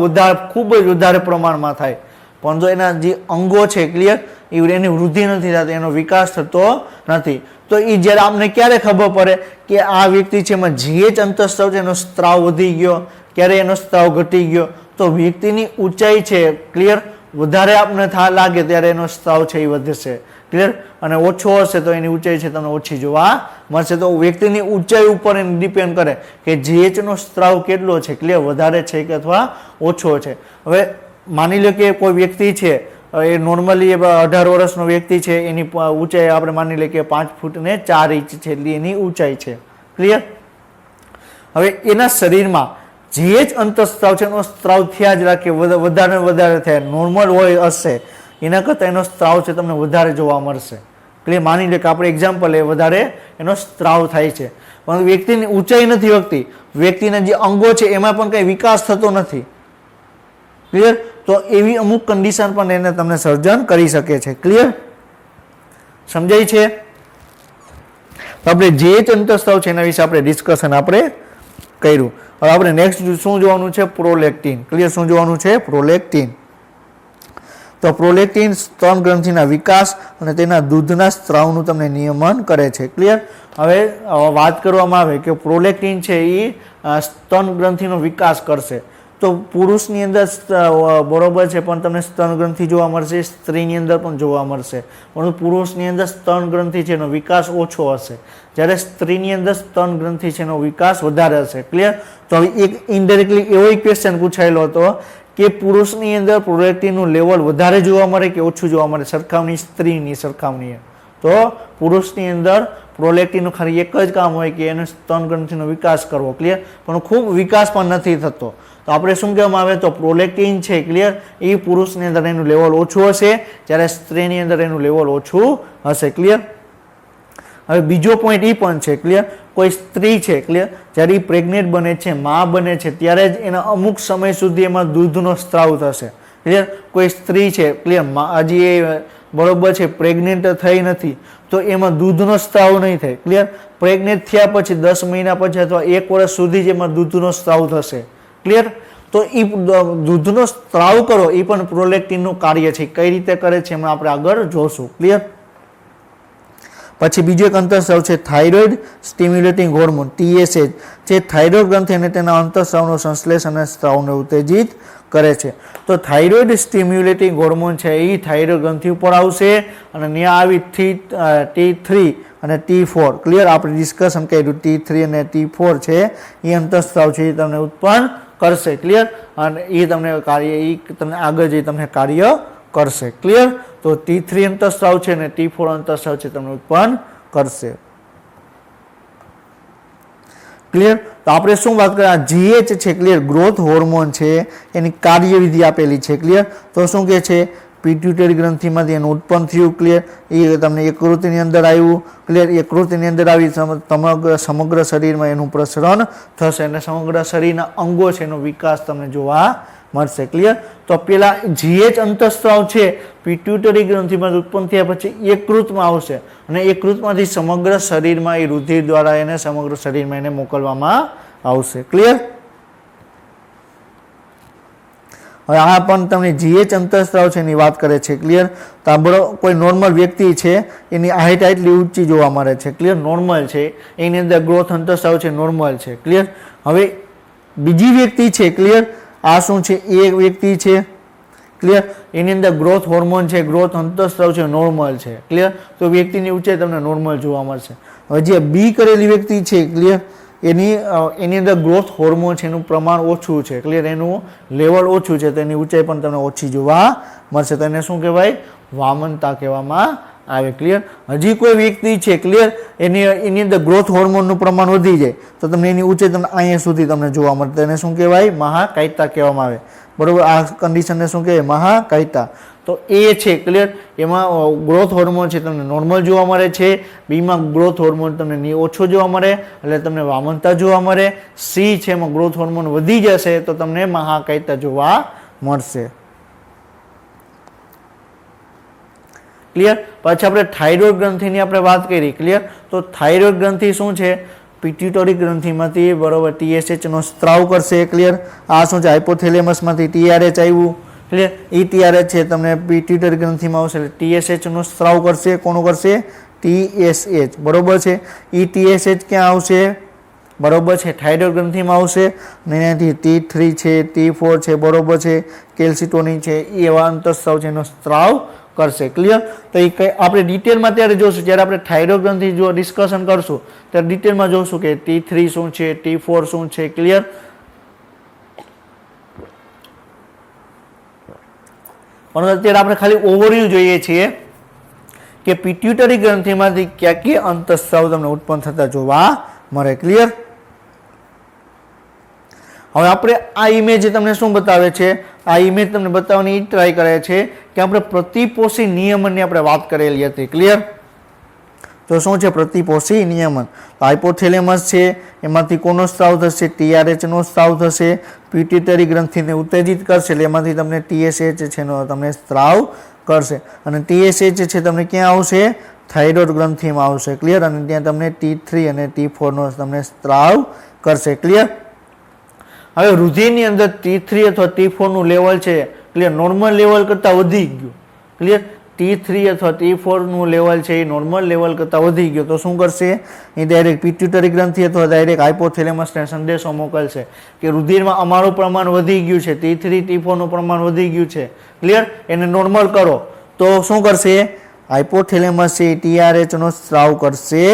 ખૂબ જ વધારે પ્રમાણમાં થાય, પણ જો એના જે અંગો છે ક્લિયર એની વૃદ્ધિ નથી થતી, એનો વિકાસ થતો નથી. તો એ જ્યારે આપને ક્યારે ખબર પડે કે આ વ્યક્તિ છે એમાં જીએચ અંતઃસ્ત્રાવ છે એનો સ્ત્રાવ વધી ગયો, ક્યારે એનો સ્ત્રાવ ઘટી ગયો, તો વ્યક્તિની ઊંચાઈ છે ક્લિયર વધારે આપને લાગે ત્યારે એનો સ્ત્રાવ છે એ વધશે ક્લિયર, અને ઓછો હશે તો એની ઊંચાઈ છે તમને ઓછી જોવા મળશે. તો વ્યક્તિની ઊંચાઈ ઉપર એને ડિપેન્ડ કરે કે જીએચ નો સ્ત્રાવ કેટલો છે ક્લિયર, વધારે છે કે અથવા ઓછો છે. હવે માની લો કે કોઈ વ્યક્તિ છે એ નોર્મલી 18 વર્ષનો વ્યક્તિ છે, એની ઊંચાઈ આપણે માની લઈએ કે 5 ફૂટ ને 4 ઇંચ છે એટલી એની ઊંચાઈ છે ક્લિયર. હવે એના શરીરમાં જીએચ અંતઃસ્ત્રાવ છે એનો સ્ત્રાવ થયા જ રાખે, વધારે વધારે થાય, નોર્મલ હોય હશે એના કરતાં એનો સ્ત્રાવ છે તમને વધારે જોવા મળશે ક્લિયર. માની લે કે આપણે એક્ઝામ્પલ એ વધારે એનો સ્ત્રાવ થાય છે, પણ વ્યક્તિની ઊંચાઈ નથી વધતી, વ્યક્તિના જે અંગો છે એમાં પણ કંઈ વિકાસ થતો નથી ક્લિયર. તો એવી અમુક કન્ડિશન પણ એને તમને સર્જન કરી શકે છે ક્લિયર. સમજાય છે? તો આપણે જીએચ અંતઃસ્ત્રાવ છે એના વિશે આપણે ડિસ્કશન આપણે કર્યું. હવે આપણે નેક્સ્ટ શું જોવાનું છે? Prolactin clear. શું જોવાનું છે? પ્રોલેક્ટિન. તો પ્રોલેક્ટિન સ્તન ગ્રંથિના વિકાસ અને તેના દૂધના સ્ત્રાવનું તમને નિયમન કરે છે ક્લિયર. હવે વાત કરવામાં આવે કે પ્રોલેક્ટિન છે એ સ્તન ગ્રંથિનો વિકાસ કરશે. તો પુરુષની અંદર બરોબર છે પણ તમને સ્તન ગ્રંથિ જોવા મળશે, સ્ત્રીની અંદર પણ જોવા મળશે, પરંતુ પુરુષની અંદર સ્તન ગ્રંથિ છે એનો વિકાસ ઓછો હશે, જ્યારે સ્ત્રીની અંદર સ્તન ગ્રંથિ છે એનો વિકાસ વધારે હશે ક્લિયર. તો હવે એક ઇનડાયરેક્ટલી એવો ક્વેશ્ચન પૂછાયેલો હતો કે પુરુષની અંદર પ્રોલેક્ટિનનું લેવલ વધારે જોવા મળે કે ઓછું જોવા મળે સરખામણી સ્ત્રીની સરખામણીએ? તો પુરુષની અંદર પ્રોલેક્ટિનનું ખાલી એક જ કામ હોય કે એને સ્તન ગ્રંથિનો વિકાસ કરવો ક્લિયર, પણ ખૂબ વિકાસ પણ નથી થતો. તો આપણે શું કહેવામાં આવે તો પ્રોલેક્ટિન છે ક્લિયર એ પુરુષની અંદર એનું લેવલ ઓછું હશે, જ્યારે સ્ત્રીની અંદર એનું લેવલ ઓછું હશે ક્લિયર. હવે બીજો પોઈન્ટ એ પણ છે ક્લિયર, કોઈ સ્ત્રી છે ક્લિયર જ્યારે એ પ્રેગ્નેન્ટ બને છે, મા બને છે, ત્યારે જ એના અમુક સમય સુધી એમાં દૂધનો સ્ત્રાવ થશે ક્લિયર. કોઈ સ્ત્રી છે ક્લિયર હજી એ બરોબર છે પ્રેગ્નેન્ટ થઈ નથી તો એમાં દૂધનો સ્ત્રાવ નહીં થાય ક્લિયર. પ્રેગ્નેન્ટ થયા પછી 10 મહિના પછી અથવા 1 વર્ષ સુધી જ એમાં દૂધનો સ્ત્રાવ થશે ક્લિયર. તો એ દૂધનો સ્ત્રાવ કરો એ પણ પ્રોલેક્ટિનનું કાર્ય છે. કઈ રીતે કરે છે એમાં આપણે આગળ જોશું. ક્લિયર. પછી બીજો એક અંતઃસ્રાવ છે થાઇરોઇડ સ્ટિમ્યુલેટિંગ હોર્મોન TSH, જે થાઇરોઇડ ગ્રંથિ અને તેના અંતઃસ્રાવનો સંશ્લેષ અને સ્ત્રાવને ઉત્તેજિત કરે છે. તો થાઇરોઇડ સ્ટિમ્યુલેટિંગ હોર્મોન છે એ થાઇરોઇડ ગ્રંથિ ઉપર આવશે અને ત્યાં આવી T3 અને T4. ક્લિયર. આપણે ડિસ્કશન કર્યું T3 અને T4 છે એ અંતઃસ્રાવ છે એ તમને ઉત્પન્ન કરશે. ક્લિયર. અને એ તમને આગળ જઈ તમને કાર્ય કરશે. ક્લિયર. તો T3 અંતઃસ્રાવ છે અને T4 અંતઃસ્રાવ છે તમને ઉત્પન્ન કરશે. ક્લિયર. તો આપણે શું વાત કરીએ, GH છે ક્લિયર ગ્રોથ હોર્મોન છે એની કાર્યવિધિ આપેલી છે. ક્લિયર. તો શું કહે છે, પિટ્યુટરી ગ્રંથિમાંથી એનું ઉત્પન્ન થયું. ક્લિયર. એ તમને યકૃતની અંદર આવ્યું. ક્લિયર. યકૃતની અંદર આવી સમગ્ર શરીરમાં એનું પ્રસરણ થશે અને સમગ્ર શરીરના અંગો છે એનો વિકાસ તમને જોવા મળશે. ક્લિયર. તો પેલા GH અંતઃસ્રાવ છે પિટ્યુટરી ગ્રંથિમાં ઉત્પન્ન થયા પછી યકૃતમાં આવશે અને યકૃતમાંથી સમગ્ર શરીરમાં એ રુધિર દ્વારા એને સમગ્ર શરીરમાં એને મોકલવામાં આવશે. ક્લિયર. હવે આ પણ તમને GH અંતઃસ્રાવ છે એની વાત કરે છે. ક્લિયર. તો આ કોઈ નોર્મલ વ્યક્તિ છે એની હાઇટ એટલી ઊંચી જોવા મળે છે. ક્લિયર. નોર્મલ છે એની અંદર ગ્રોથ અંતઃસ્રાવ છે નોર્મલ છે. ક્લિયર. હવે બીજી વ્યક્તિ છે. ક્લિયર. આ શું છે, એ વ્યક્તિ છે. ક્લિયર. એની અંદર ગ્રોથ હોર્મોન છે, ગ્રોથ અંતઃસ્રાવ છે નોર્મલ છે. ક્લિયર. તો વ્યક્તિની ઊંચાઈ તમને નોર્મલ જોવા મળશે. હવે જે બી કરેલી વ્યક્તિ છે ક્લિયર એની અંદર ગ્રોથ હોર્મોન છે એનું પ્રમાણ ઓછું છે. ક્લિયર. એનું લેવલ ઓછું છે તો એની ઊંચાઈ પણ તમને ઓછી જોવા મળશે. તો એને શું કહેવાય, વામનતા કહેવામાં આવે. ક્લિયર. હજી કોઈ વ્યક્તિ છે ક્લિયર એની અંદર ગ્રોથ હોર્મોનનું પ્રમાણ વધી જાય તો તમને એની ઊંચાઈ તમને અહીંયા સુધી તમને જોવા મળે. એને શું કહેવાય, મહાકાયતા કહેવામાં આવે. બરોબર. આ કન્ડિશનને શું કહેવાય, મહાકાયતા. તો એ છે ક્લિયર એમાં ગ્રોથ હોર્મોન છે તમને નોર્મલ જોવા મળે છે. બીમાં ગ્રોથ હોર્મોન તમને ઓછો જોવા મળે એટલે તમને વામનતા જોવા મળે. સી છે એમાં ગ્રોથ હોર્મોન વધી જશે તો તમને મહાકાયતા જોવા મળશે. ક્લિયર. પછી આપણે થાઇરોઇડ ગ્રંથિની આપણે વાત કરી. ક્લિયર. તો થાઇરોઇડ ગ્રંથિ શું છે, પિટ્યુટરી ગ્રંથિમાંથી બરોબર TSH નો સ્ત્રાવ કરશે. ક્લિયર. આ શું છે, હાઇપોથેલેમસમાંથી TRH આવ્યું. ક્લિયર. એ TRH છે તમને પિટ્યુટરી ગ્રંથિમાં આવશે એટલે TSH નો સ્ત્રાવ કરશે. કોનું કરશે, TSH. બરોબર છે. એ TSH ક્યાં આવશે, બરોબર છે, થાઇરોઇડ ગ્રંથિમાં આવશે અને એનાથી T3 છે T4 છે બરોબર છે, કેલ્સિટોનિન છે એવા અંતઃસ્રાવ છે એનો સ્ત્રાવ કરશે. ક્લિયર. તો એ આપણે ડિટેલમાં ત્યારે જોશું જ્યારે આપણે થાઇરોઇડ ગ્રંથિ જો ડિસ્કશન કરશું ત્યારે ડિટેલમાં જોશું કે T3 શું છે, T4 શું છે. ક્લિયર. પણ અત્યારે આપણે ખાલી ઓવરવ્યુ જોઈએ છીએ કે પિટ્યુટરી ગ્રંથિમાંથી ક્યાં ક્યાં અંતઃસ્રાવ તમને ઉત્પન્ન થતા જોવા મળે. ક્લિયર. હવે આપણે આ ઇમેજ તમને શું બતાવે છે, આ ઇમેજ તમને બતાવવાની ટ્રાય કરે છે કે આપણે પ્રતિપોષી નિયમનની આપણે વાત કરેલી હતી. ક્લિયર. તો શું છે પ્રતિપોષી નિયમન, હાઇપોથેલેમસ છે એમાંથી કોનો સ્ત્રાવ થશે, TRH નો સ્ત્રાવ થશે. પિટ્યુટરી ગ્રંથિને ઉત્તેજિત કરશે એટલે એમાંથી તમને TSH છે એનો તમને સ્ત્રાવ કરશે અને TSH છે તમને ક્યાં આવશે, થાઇરોઇડ ગ્રંથિમાં આવશે. ક્લિયર. અને ત્યાં તમને T3 અને T4 નો તમને સ્ત્રાવ કરશે. ક્લિયર. હવે રુધિરની અંદર T3 અથવા T4 નું લેવલ છે ક્લિયર નોર્મલ લેવલ કરતાં વધી ગયું. ક્લિયર. T3 અથવા T4 નું લેવલ છે એ નોર્મલ લેવલ કરતાં વધી ગયો તો શું કરશે, એ ડાયરેક્ટ પિટ્યુટરી ગ્રંથિ અથવા ડાયરેક્ટ હાઇપોથેલેમસને સંદેશો મોકલશે કે રુધિરમાં અમારું પ્રમાણ વધી ગયું છે, T3 T4 નું પ્રમાણ વધી ગયું છે. ક્લિયર. એને નોર્મલ કરો તો શું કરશે, હાઇપોથેલેમસ છે TRH નો સ્ત્રાવ કરશે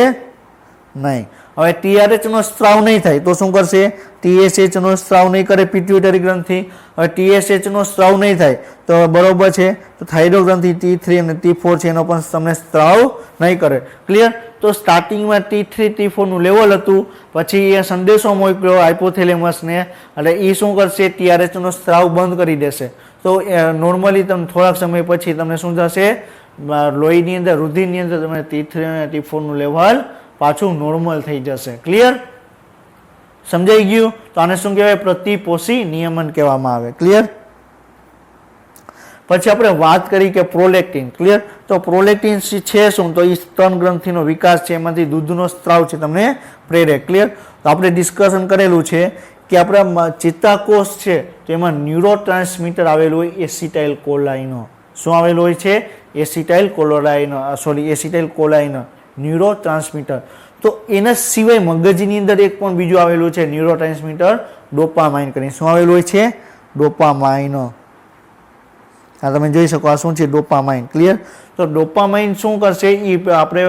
નહીં. હવે TRH નો સ્ત્રાવ નહીં થાય તો શું કરશે, TSH નો સ્ત્રાવ નહીં કરે પિટ્યુટરી ગ્રંથિ. હવે TSH નો સ્ત્રાવ નહીં થાય તો બરોબર છે તો થાઇરોઇડ ગ્રંથિ T3 અને T4 છે એનો પણ તમને સ્ત્રાવ નહીં કરે. ક્લિયર. તો સ્ટાર્ટિંગમાં T3 T4 નું લેવલ હતું પછી એ સંદેશો મોકલ્યો હાઇપોથેલેમસને એટલે એ શું કરશે, TRH નો સ્ત્રાવ બંધ કરી દેશે. તો નોર્મલી તમે થોડાક સમય પછી તમને શું થશે, લોહીની અંદર રુધિરની અંદર તમે T3 અને T4 નું લેવલ પાછું નોર્મલ થઈ જશે. ક્લિયર. સમજાઈ ગયું. તો આને શું કહેવાય, પ્રતિપોષી નિયમન કહેવામાં આવે. ક્લિયર. પછી આપણે વાત કરી કે પ્રોલેક્ટિન. ક્લિયર. તો પ્રોલેક્ટિન છે શું, તો એ સ્તન ગ્રંથિનો વિકાસ છે એમાંથી દૂધનો સ્ત્રાવ છે તમને પ્રેરે. ક્લિયર. તો આપણે ડિસ્કશન કરેલું છે કે આપણા ચેતાકોષ છે તો એમાં ન્યુરોટ્રાન્સમીટર આવેલું હોય એસિટાઇલ કોલાઇનો. શું આવેલું હોય છે? એસિટાઇલ કોલાઇનો ન્યુરોટ્રાન્સમીટર. તો એના સિવાય મગજની અંદર એક પણ બીજું આવેલું છે ન્યુરોટ્રાન્સમીટર ડોપામાઇન કરીને. શું આવેલું હોય છે? ડોપામાઇન. આ તમે જોઈ શકો આ શું છે? ડોપામાઇન. ક્લિયર? તો ડોપામાઇન શું કરશે? એ આપણે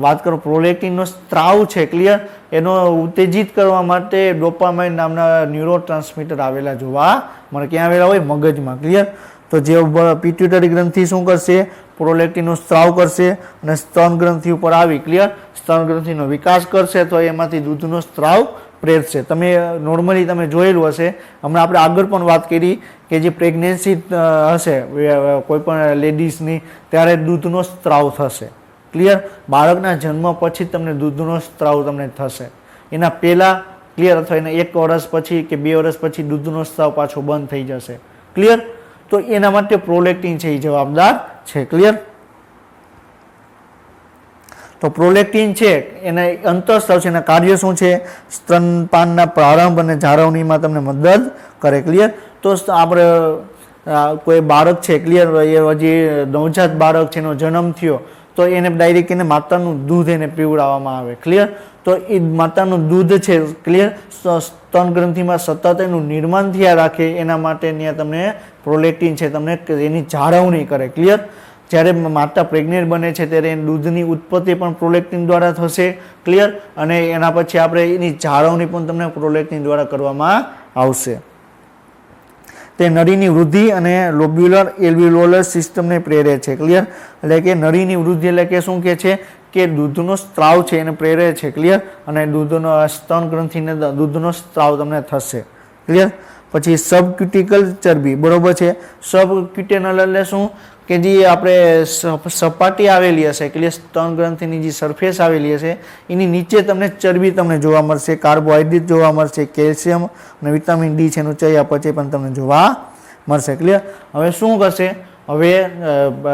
વાત કરો પ્રોલેક્ટિનનો સ્ત્રાવ છે. ક્લિયર? એનો ઉત્તેજિત કરવા માટે ડોપામાઇન નામના ન્યુરોટ્રાન્સમીટર આવેલા જોવા મળે. ક્યાં આવેલા હોય? મગજમાં. ક્લિયર? તો જે પિટ્યુટરી ગ્રંથિ શું કરશે? પ્રોલેક્ટિનનો સ્ત્રાવ કરશે અને સ્તન ગ્રંથિ ઉપર આવી. ક્લિયર? સ્તન ગ્રંથિનો વિકાસ કરશે તો એમાંથી દૂધનો સ્ત્રાવ પ્રેરશે. તમે નોર્મલી તમે જોયેલું હશે, હમણાં આપણે આગળ પણ વાત કરી કે જે પ્રેગ્નન્સી હશે કોઈ પણ લેડીઝની ત્યારે દૂધનો સ્ત્રાવ થશે. ક્લિયર? બાળકના જન્મ પછી તમને દૂધનો સ્ત્રાવ તમને થશે. એના પહેલાં ક્લિયર અથવા એના 1 વર્ષ પછી કે 2 વર્ષ પછી દૂધનો સ્ત્રાવ પાછો બંધ થઈ જશે. ક્લિયર? તો એના માટે પ્રોલેક્ટિન છે એ જવાબદાર છે. ક્લિયર? તો પ્રોલેક્ટિન છે એના અંતઃસ્ત્રાવ છે, એના કાર્ય શું છે? સ્તનપાનના પ્રારંભ અને જાળવણીમાં તમને મદદ કરે. ક્લિયર? તો આપણે કોઈ બાળક છે, ક્લિયર, એ હજી નવજાત બાળક છે, એનો જન્મ થયો તો એને ડાયરેક્ટ એને માતાનું દૂધ એને પીવડાવવામાં આવે. ક્લિયર? તો એ માતાનું દૂધ છે, ક્લિયર, સ્તન ગ્રંથિમાં સતત એનું નિર્માણ થયા રાખે એના માટે ત્યાં તમને પ્રોલેક્ટિન છે તમને એની જાળવણી કરે. ક્લિયર? જ્યારે માતા પ્રેગ્નેન્ટ બને છે ત્યારે દૂધની ઉત્પત્તિ પણ પ્રોલેક્ટિન દ્વારા થશે. ક્લિયર? અને એના પછી આપણે એની જાળવણી પણ તમને પ્રોલેક્ટિન દ્વારા કરવામાં આવશે. તે નળીની વૃદ્ધિ અને લોબ્યુલર એલ્વ્યુલોલર સિસ્ટમને પ્રેરે છે. ક્લિયર? એટલે કે નળીની વૃદ્ધિ એટલે કે શું કે છે કે દૂધનો સ્ત્રાવ છે એને પ્રેરે છે. ક્લિયર? અને દૂધનો સ્તન ગ્રંથિને દૂધનો સ્ત્રાવ તમને થશે. ક્લિયર? પછી સબક્યુટિકલ ચરબી. બરોબર છે? સબક્યુટેનલ એટલે શું કે જે આપણે સપાટી આવેલી હશે, ક્લિયર, સ્તન ગ્રંથિની જે સરફેસ આવેલી હશે એની નીચે તમને ચરબી તમને જોવા મળશે, કાર્બોહાઈડ્રેટ જોવા મળશે, કેલ્શિયમ અને વિટામિન ડી છે એનું ચયાપચય પણ તમને જોવા મળશે. ક્લિયર? હવે શું કરશે? હવે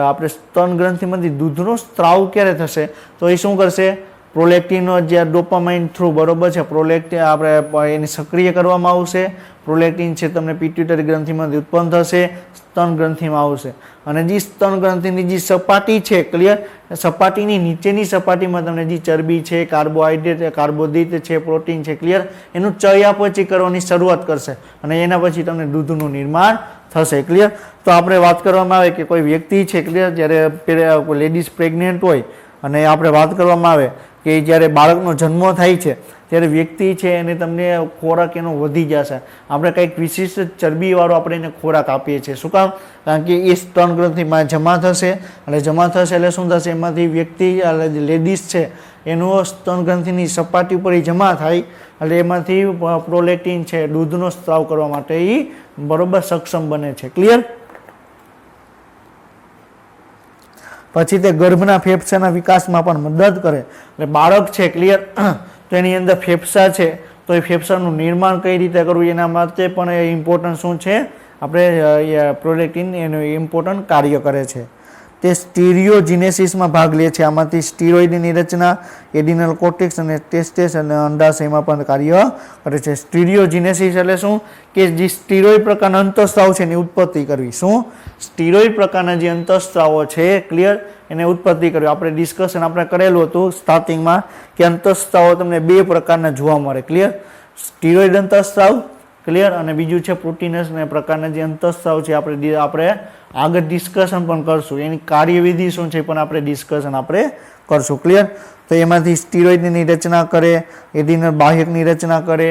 આપણે સ્તન ગ્રંથિમાંથી દૂધનો સ્ત્રાવ ક્યારે થશે? તો એ શું કરશે? પ્રોલેક્ટિનનો જે ડોપામાઇન થ્રુ, બરોબર છે, પ્રોલેક્ટિન આપણે એને સક્રિય કરવામાં આવશે. પ્રોલેક્ટિન છે તમને પિટ્યુટરી ગ્રંથિમાંથી ઉત્પન્ન થશે, સ્તન ગ્રંથિમાં આવશે અને જે સ્તન ગ્રંથિની જે સપાટી છે, ક્લિયર, સપાટીની નીચેની સપાટીમાં તમને જે ચરબી છે, કાર્બોદિત છે, પ્રોટીન છે, ક્લિયર, એનું ચયાપચય કરવાની શરૂઆત કરશે અને એના પછી તમને દૂધનું નિર્માણ થશે. ક્લિયર? તો આપણે વાત કરવામાં આવે કે કોઈ વ્યક્તિ છે, ક્લિયર, જ્યારે લેડીઝ પ્રેગ્નેન્ટ હોય અને આપણે વાત કરવામાં આવે કે જ્યારે બાળકનો જન્મ થાય છે ત્યારે વ્યક્તિ છે એને તમને ખોરાક એનો વધી જશે. આપણે કંઈક વિશિષ્ટ ચરબીવાળો આપણે એને ખોરાક આપીએ છીએ. શું કામ? કારણ કે એ સ્તન ગ્રંથિમાં જમા થશે અને જમા થશે એટલે શું થશે? એમાંથી વ્યક્તિ લેડીઝ છે એનું સ્તન ગ્રંથિની સપાટી ઉપર જમા થાય એટલે એમાંથી પ્રોલેક્ટિન છે દૂધનો સ્ત્રાવ કરવા માટે એ બરોબર સક્ષમ બને છે. ક્લિયર? પછી તે ગર્ભના ફેફસાના વિકાસમાં પણ મદદ કરે. એટલે બાળક છે, ક્લિયર, તો એની અંદર ફેફસા છે તો એ ફેફસાનું નિર્માણ કઈ રીતે કરવું એના માટે પણ ઇમ્પોર્ટન્ટ શું છે? આપણે પ્રોલેક્ટિન એનું ઇમ્પોર્ટન્ટ કાર્ય કરે છે. તે સ્ટીરિયોજિનેસિસમાં ભાગ લે છે. આમાંથી સ્ટીરોઇડની રચના, એડિનલ કોર્ટેક્સ અને ટેસ્ટેસ અને અંડાશયમાં પણ કાર્ય કરે છે. સ્ટીરિયોજિનેસિસ એટલે શું કે જે સ્ટીરોઇડ પ્રકારના અંતઃસ્ત્રાવ છે એની ઉત્પત્તિ કરવી. શું? સ્ટીરોઇડ પ્રકારના જે અંતઃસ્ત્રાવો છે, ક્લિયર, એને ઉત્પત્તિ કરવી. આપણે ડિસ્કશન આપણે કરેલું હતું સ્ટાર્ટિંગમાં કે અંતઃસ્ત્રાવો તમને 2 પ્રકારના જોવા મળે. ક્લિયર? સ્ટીરોઇડ અંતઃસ્ત્રાવ, ક્લિયર, અને બીજું છે પ્રોટીનસ ને પ્રકારના જે અંતઃસ્ત્રાવ છે આપણે આગળ ડિસ્કશન પણ કરશું. એની કાર્યવિધિ શું છે પણ આપણે ડિસ્કશન આપણે કરશું. ક્લિયર? તો એમાંથી સ્ટીરોઇડની રચના કરે, એડિનલ બાહ્યકની રચના કરે,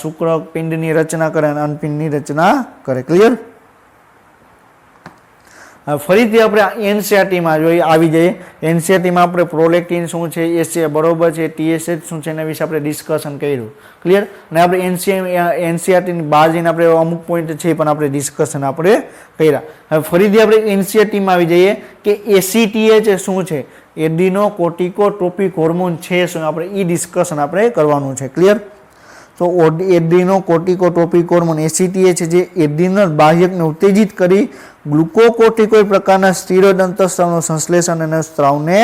શુક્રપિંડની રચના કરે અને અનપિંડની રચના કરે. ક્લિયર? ફરીથી આપણે એનસીઆરટીમાં આવી જઈએ. એનસીઆરટીમાં આપણે પ્રોલેક્ટિન શું છે, એસએ બરોબર છે, ટીએસએચ શું છે એના વિશે આપણે ડિસ્કશન કર્યું. ક્લિયર? અને આપણે એનસીઆરટીની બહાર જઈને આપણે અમુક પોઈન્ટ છે પણ આપણે ડિસ્કશન આપણે કર્યા. હવે ફરીથી આપણે એનસીઆરટીમાં આવી જઈએ કે એસીટીએચ શું છે, એડિનોકોર્ટિકોટ્રોપિક હોર્મોન છે શું, આપણે એ ડિસ્કશન આપણે કરવાનું છે. ક્લિયર? તો એડિનોકોર્ટિકોટ્રોપિક હોર્મોન એસીટીએચ જે એડિનલ બાહ્યકને ઉત્તેજિત કરી ગ્લુકોકોર્ટિકોઇડ પ્રકારના સ્ટીરોઇડ અંતઃસ્ત્રાવનું સંશ્લેષણ અને સ્ત્રાવને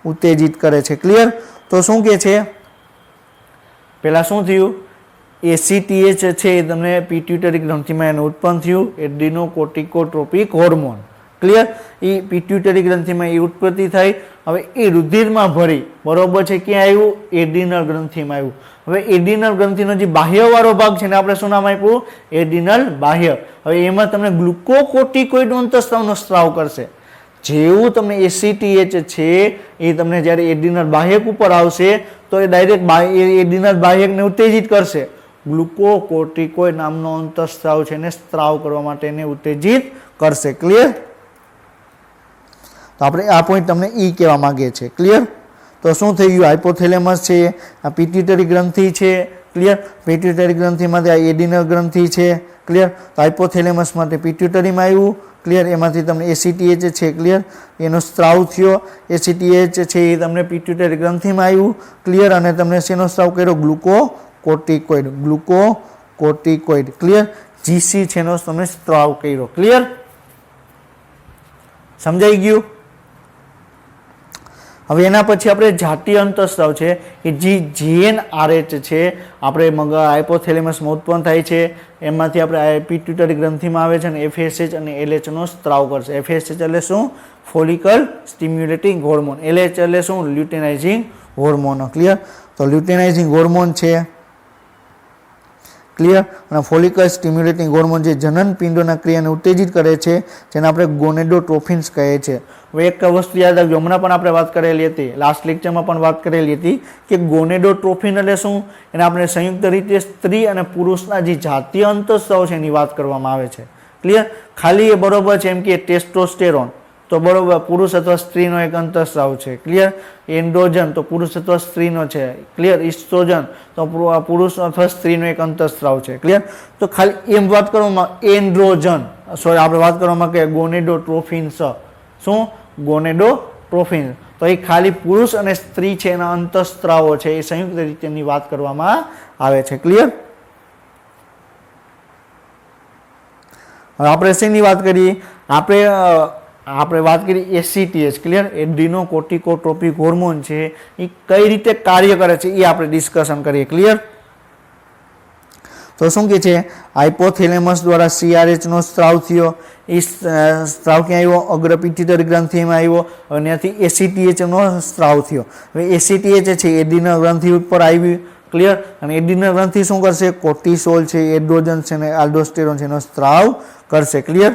ઉત્તેજિત કરે છે. ક્લિયર? તો શું કે છે? પહેલા શું થયું? ACTH છે એ તમને પિટ્યુટરી ગ્રંથિમાં એનું ઉત્પન્ન થયું, એડ્રીનોકોર્ટિકોટ્રોપિક હોર્મોન. ક્લિયર? એ પિટ્યુટરી ગ્રંથિમાં એ ઉત્પત્તિ થઈ. હવે એ રુધિરમાં ભરી, બરોબર છે, ક્યાં આવ્યું? એડ્રીનલ ગ્રંથિમાં આવ્યું. હવે એડ્રીનલ ગ્રંથિનો જે બાહ્યવાળો ભાગ છે ને આપણે શું નામ આપ્યું? એડ્રીનલ બાહ્ય. હવે એમાં તમને ગ્લુકોકોર્ટિકોઇડ અંતઃસ્રાવનો સ્ત્રાવ કરશે. જેવું તમને ACTH છે એ તમને જ્યારે એડ્રીનલ બાહ્યક ઉપર આવશે તો એ ડાયરેક્ટ એડ્રીનલ બાહ્યકને ઉત્તેજિત કરશે. ગ્લુકોકોર્ટિકોઇડ નામનો અંતઃસ્રાવ છે એને સ્ત્રાવ કરવા માટે એને ઉત્તેજિત કરશે. ક્લિયર? તો આપણે આ પોઈન્ટ તમને ઈ કહેવા માંગીએ છીએ. ક્લિયર? તો શું થઈ ગયું? હાઇપોથેલેમસ છે, આ પિટ્યુટરી ગ્રંથિ છે. ક્લિયર? પિટ્યુટરી ગ્રંથિમાંથી આ એડ્રીનલ ગ્રંથિ છે. ક્લિયર? તો હાઇપોથેલેમસ માટે પિટ્યુટરીમાં આવ્યું. ક્લિયર? એમાંથી તમને ACTH છે. ક્લિયર? એનો સ્ત્રાવ થયો. ACTH છે એ તમને પિટ્યુટરી ગ્રંથિમાં આવ્યું. ક્લિયર? અને તમને શેનો સ્ત્રાવ કર્યો? ગ્લુકોકોર્ટિકોઇડ. ગ્લુકોકોર્ટિકોઇડ. ક્લિયર? GC છે એનો તમને સ્ત્રાવ કર્યો. ક્લિયર? સમજાઈ ગયું? હવે એના પછી આપણે જાતીય અંતઃસ્રાવ છે કે જે GnRH છે આપણે હાઇપોથેલેમસમાં ઉત્પન્ન થાય છે. એમાંથી આપણે પિટ્યુટરી ગ્રંથિમાં આવે છે અને FSH અને LH નો સ્ત્રાવ કરશે. FSH એટલે શું? Follicle stimulating hormone. LH એટલે શું? લ્યુટેનાઇઝિંગ હોર્મોન. ક્લિયર? તો લ્યુટેનાઇઝિંગ હોર્મોન છે. ક્લિયર? અને ફોલિકલ સ્ટિમ્યુલેટિંગ હોર્મોન જે જનન પિંડોના ક્રિયાને ઉત્તેજિત કરે છે જેને આપણે ગોનેડોટ્રોફિન્સ કહે છે. હવે એક વસ્તુ યાદ રાખજો, હમણાં પણ આપણે વાત કરેલી હતી, લાસ્ટ લેક્ચરમાં પણ વાત કરેલી હતી કે ગોનેડોટ્રોફિન એટલે શું? એને આપણે સંયુક્ત રીતે સ્ત્રી અને પુરુષના જે જાતીય અંતઃસ્રાવ છે એની વાત કરવામાં આવે છે. ક્લિયર? ખાલી એ બરોબર છે એમ કે ટેસ્ટોસ્ટેરોન તો બરોબર પુરુષ અથવા સ્ત્રીનો એક અંતઃસ્રાવ છે. ક્લિયર? એન્ડ્રોજન તો પુરુષ અથવા સ્ત્રીનો છે. ક્લિયર? ઇસ્ટ્રોજન તો પુરુષ અથવા સ્ત્રીનો એક અંતઃસ્રાવ છે. ક્લિયર? તો ખાલી એમ વાત કરવામાં એન્ડ્રોજન આપણે વાત કરવામાં કે ગોનેડોટ્રોફિન્સ. શું? ગોનેડોટ્રોફિન્સ. તો એ ખાલી પુરુષ અને સ્ત્રી છે એના અંતઃસ્રાવો છે એ સંયુક્ત રીતેની વાત કરવામાં આવે છે. ક્લિયર? હવે આપણે શેની વાત કરીએ? આપણે વાત કરી ACTH. ક્લિયર? એડ્રીનોકોર્ટિકોટ્રોપિક હોર્મોન છે એ કઈ રીતે કાર્ય કરે છે એ આપણે ડિસ્કશન કરીએ. ક્લિયર? તો શું કે છે? હાઇપોથેલેમસ દ્વારા CRH નો સ્ત્રાવ થયો. એ સ્ત્રાવ ક્યાં આવ્યો? અગ્ર પિટ્યુટરી ગ્રંથિમાં આવ્યો અને ત્યાંથી ACTH નો સ્ત્રાવ થયો. હવે ACTH છે એડ્રીનલ ગ્રંથિ ઉપર આવી. ક્લિયર? અને એડ્રીનલ ગ્રંથિ શું કરશે? કોર્ટિસોલ છે, એન્ડ્રોજન છે અને આલ્ડોસ્ટેરોન છે એનો સ્ત્રાવ કરશે. ક્લિયર?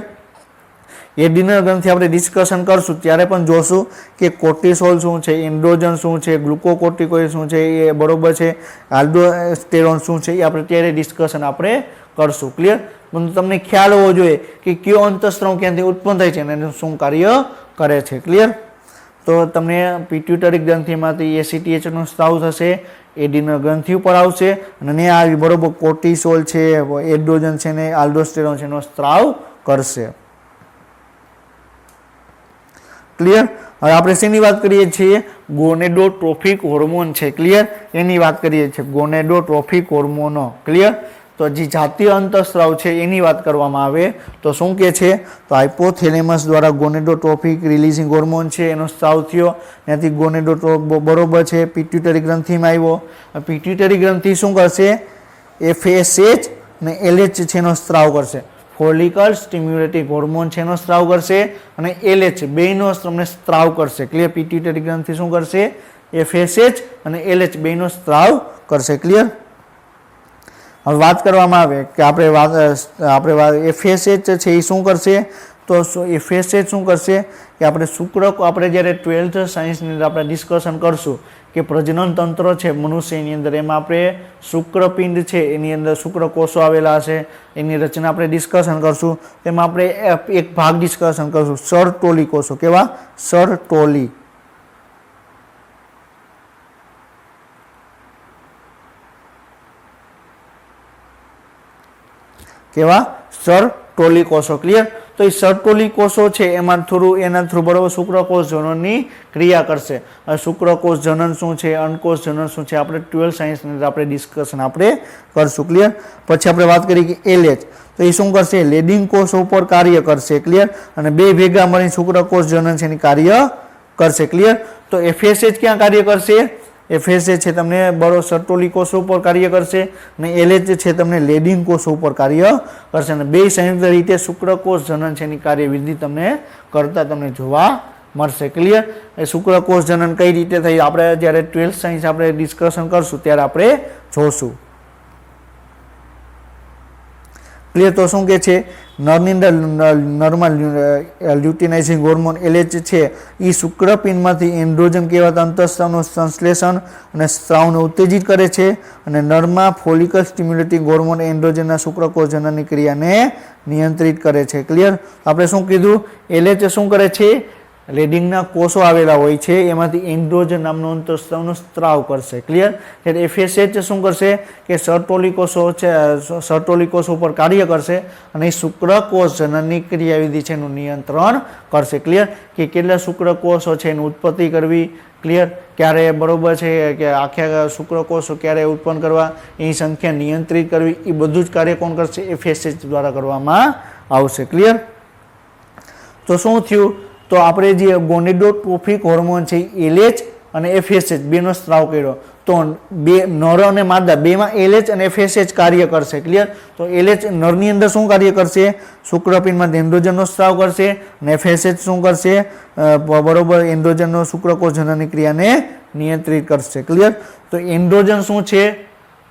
એડ્રીનલ ગ્રંથિ આપણે ડિસ્કશન કરશું ત્યારે પણ જોશું કે કોર્ટિસોલ શું છે, એન્ડ્રોજન શું છે, ગ્લુકોકોર્ટિકોઇડ શું છે એ બરોબર છે, આલ્ડોસ્ટેરોન શું છે એ આપણે ત્યારે ડિસ્કશન આપણે કરશું. ક્લિયર? પરંતુ તમને ખ્યાલ હોવો જોઈએ કે કયો અંતઃસ્રાવ ક્યાંથી ઉત્પન્ન થાય છે અને એનું શું કાર્ય કરે છે. ક્લિયર? તો તમને પિટ્યુટરી ગ્રંથિમાંથી ACTH નો સ્ત્રાવ થશે, એડ્રીનલ ગ્રંથિ ઉપર આવશે અને આવી બરોબર કોર્ટિસોલ છે, એન્ડ્રોજન છે ને આલ્ડોસ્ટેરોન છે એનો સ્ત્રાવ કરશે. ક્લિયર? હવે આપણે શેની વાત કરીએ છીએ? ગોનેડોટ્રોફિક હોર્મોન છે. ક્લિયર? એની વાત કરીએ છીએ, ગોનેડોટ્રોફિક હોર્મોનો. ક્લિયર? તો જે જાતીય અંતઃસ્રાવ છે એની વાત કરવામાં આવે તો શું કે છે? તો હાઇપોથેલેમસ દ્વારા ગોનેડોટ્રોફિક રિલીઝિંગ હોર્મોન છે એનો સ્ત્રાવ થયો. ત્યાંથી ગોનેડોટ્રોફ બરોબર છે પિટ્યુટરી ગ્રંથિમાં આવ્યો. પિટ્યુટરી ગ્રંથિ શું કરશે? FSH અને LH છે એનો સ્ત્રાવ કરશે. ફોલિકલ સ્ટિમ્યુલેટિંગ હોર્મોન છે એનો સ્ત્રાવ કરશે અને LH બેનો તમને સ્ત્રાવ કરશે. ક્લિયર? પિટ્યુટરી ગ્રંથિ શું કરશે? FSH અને LH બેનો સ્ત્રાવ કરશે. ક્લિયર? હવે વાત કરવામાં આવે કે આપણે FSH છે એ શું કરશે? તો FSH શું કરશે કે આપણે જ્યારે 12th સાયન્સની અંદર આપણે ડિસ્કશન કરશું કે પ્રજનન તંત્ર છે મનુષ્યની અંદર, એમાં આપણે શુક્રપિંડ છે એની અંદર શુક્રકોષો આવેલા હશે, એની રચના આપણે ડિસ્કશન કરશું. તેમાં આપણે એક ભાગ ડિસ્કશન કરશું સર્ટોલી કોષો. કેવા? સર્ટોલી. કેવા? સર્ટોલી કોષો. ક્લિયર? તો એ સર્ટોલી કોષો છે એના થ્રુ બરોબર શુક્રકોષ જનનની ક્રિયા કરશે. શુક્રકોષ જનન શું છે, અંડકોષ જનન શું છે આપણે 12 સાયન્સની અંદર આપણે ડિસ્કશન આપણે કરશું. ક્લિયર? પછી આપણે વાત કરી કે LH તો એ શું કરશે? લેડિંગ કોષ ઉપર કાર્ય કરશે. ક્લિયર? અને બે ભેગા મળીને શુક્રકોષ જનન છે એની કાર્ય કરશે. ક્લિયર? તો FSH ક્યાં કાર્ય કરશે? FSH છે તમને સર્ટોલી કોષો ઉપર કાર્ય કરશે અને LH છે તમને લેડિંગ કોષો ઉપર કાર્ય કરશે અને બે સંયુક્ત રીતે શુક્રકોષ જનન છે એની કાર્યવિધિ તમને કરતા તમને જોવા મળશે. ક્લિયર? એ શુક્રકોષ જનન કઈ રીતે થઈ આપણે જ્યારે 12th સાયન્સ આપણે ડિસ્કશન કરશું ત્યારે આપણે જોશું. ક્લિયર? તો શું કે છે નરની અંદર નરમાં લ્યુટિનાઇઝિંગ હોર્મોન LH છે એ શુક્રપિંડમાંથી એન્ડ્રોજન કહેવાતા અંતઃસ્ત્રાવનું સંશ્લેષણ અને સ્ત્રાવને ઉત્તેજિત કરે છે અને નરમાં ફોલિકલ સ્ટિમ્યુલેટિંગ હોર્મોન એન્ડ્રોજનના શુક્રકોષ જનનની ક્રિયાને નિયંત્રિત કરે છે. ક્લિયર? આપણે શું કીધું? LH શું કરે છે? લેડિંગના કોષો આવેલા હોય છે એમાંથી એન્ડ્રોજન નામનો અંતઃસ્ત્રાવનો સ્ત્રાવ કરશે. ક્લિયર? ત્યારે FSH શું કરશે કે સર્ટોલી કોષો છે સર્ટોલી કોષો ઉપર કાર્ય કરશે અને શુક્રકોષ જનનની ક્રિયાવિધિ છે એનું નિયંત્રણ કરશે. ક્લિયર? કે કેટલા શુક્રકોષો છે એની ઉત્પત્તિ કરવી. ક્લિયર? ક્યારે બરોબર છે કે આખા શુક્રકોષો ક્યારે ઉત્પન્ન કરવા એની સંખ્યા નિયંત્રિત કરવી એ બધું જ કાર્ય કોણ કરશે? FSH દ્વારા કરવામાં આવશે. ક્લિયર? તો શું થયું? તો આપણે જે ગોનેડોટ્રોફિક હોર્મોન છે LH અને FSH બેનો સ્ત્રાવ કર્યો તો બે નર અને માદા બેમાં LH અને FSH કાર્ય કરશે. ક્લિયર? તો LH નરની અંદર શું કાર્ય કરશે? શુક્રપિંડમાં એન્ડ્રોજનનો સ્ત્રાવ કરશે અને FSH શું કરશે? બરોબર એન્ડ્રોજનનો શુક્રકોષ જનનની ક્રિયાને નિયંત્રિત કરશે. ક્લિયર? તો એન્ડ્રોજન શું છે?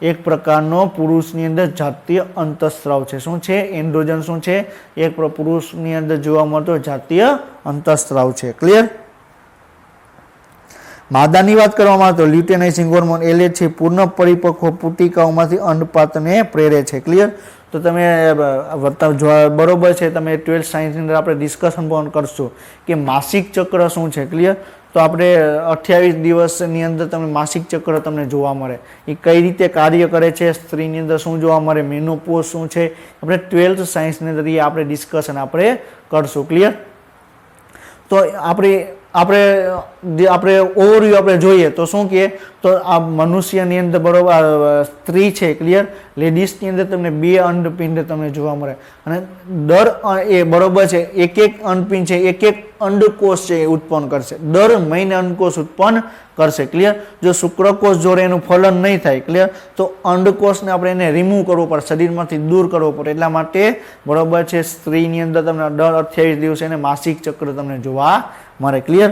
એક પ્રકારનો પુરુષની અંદર જાતીય અંતઃસ્ત્રાવ છે. શું છે? એન્ડ્રોજન શું છે? એક પુરુષની અંદર જોવા મળતો જાતીય અંતઃસ્ત્રાવ છે. ક્લિયર? માદાની વાત કરવામાં આવે તો લ્યુટેનાઇઝિંગ હોર્મોન LH છે પૂર્ણ પરિપક્વ પુટિકાઓમાંથી અંડપાતને પ્રેરે છે. ક્લિયર? તો તમે બરોબર છે તમે 12th સાયન્સની અંદર આપણે ડિસ્કશન પણ કરશું કે માસિક ચક્ર શું છે. ક્લિયર? તો આપણે 28 દિવસની અંદર તમને માસિક ચક્ર તમને જોવા મળે એ કઈ રીતે કાર્ય કરે છે સ્ત્રીની અંદર શું જોવા મળે મેનોપોઝ શું છે આપણે 12th સાયન્સની અંદર આપણે ડિસ્કશન આપણે કરશું. ક્લિયર? તો આપણે ઓવરવ્યુ આપણે જોઈએ તો શું કહે તો આ મનુષ્યની અંદર બરોબર સ્ત્રી છે. ક્લિયર? લેડીઝની અંદર તમને બે અંડપિંડ તમને જોવા મળે અને દર એ બરોબર છે એક અંડપિંડ છે એક અંડકોષ છે એ ઉત્પન્ન કરશે. દર મહિને અંડકોષ ઉત્પન્ન કરશે. ક્લિયર? જો શુક્રકોષ જોડે એનું ફલન નહીં થાય. ક્લિયર? તો અંડકોષને આપણે એને રિમૂવ કરવો પડે શરીરમાંથી દૂર કરવો પડે. એટલા માટે બરોબર છે સ્ત્રીની અંદર તમને દર 28 દિવસે એને માસિક ચક્ર તમને જોવા મળે. ક્લિયર?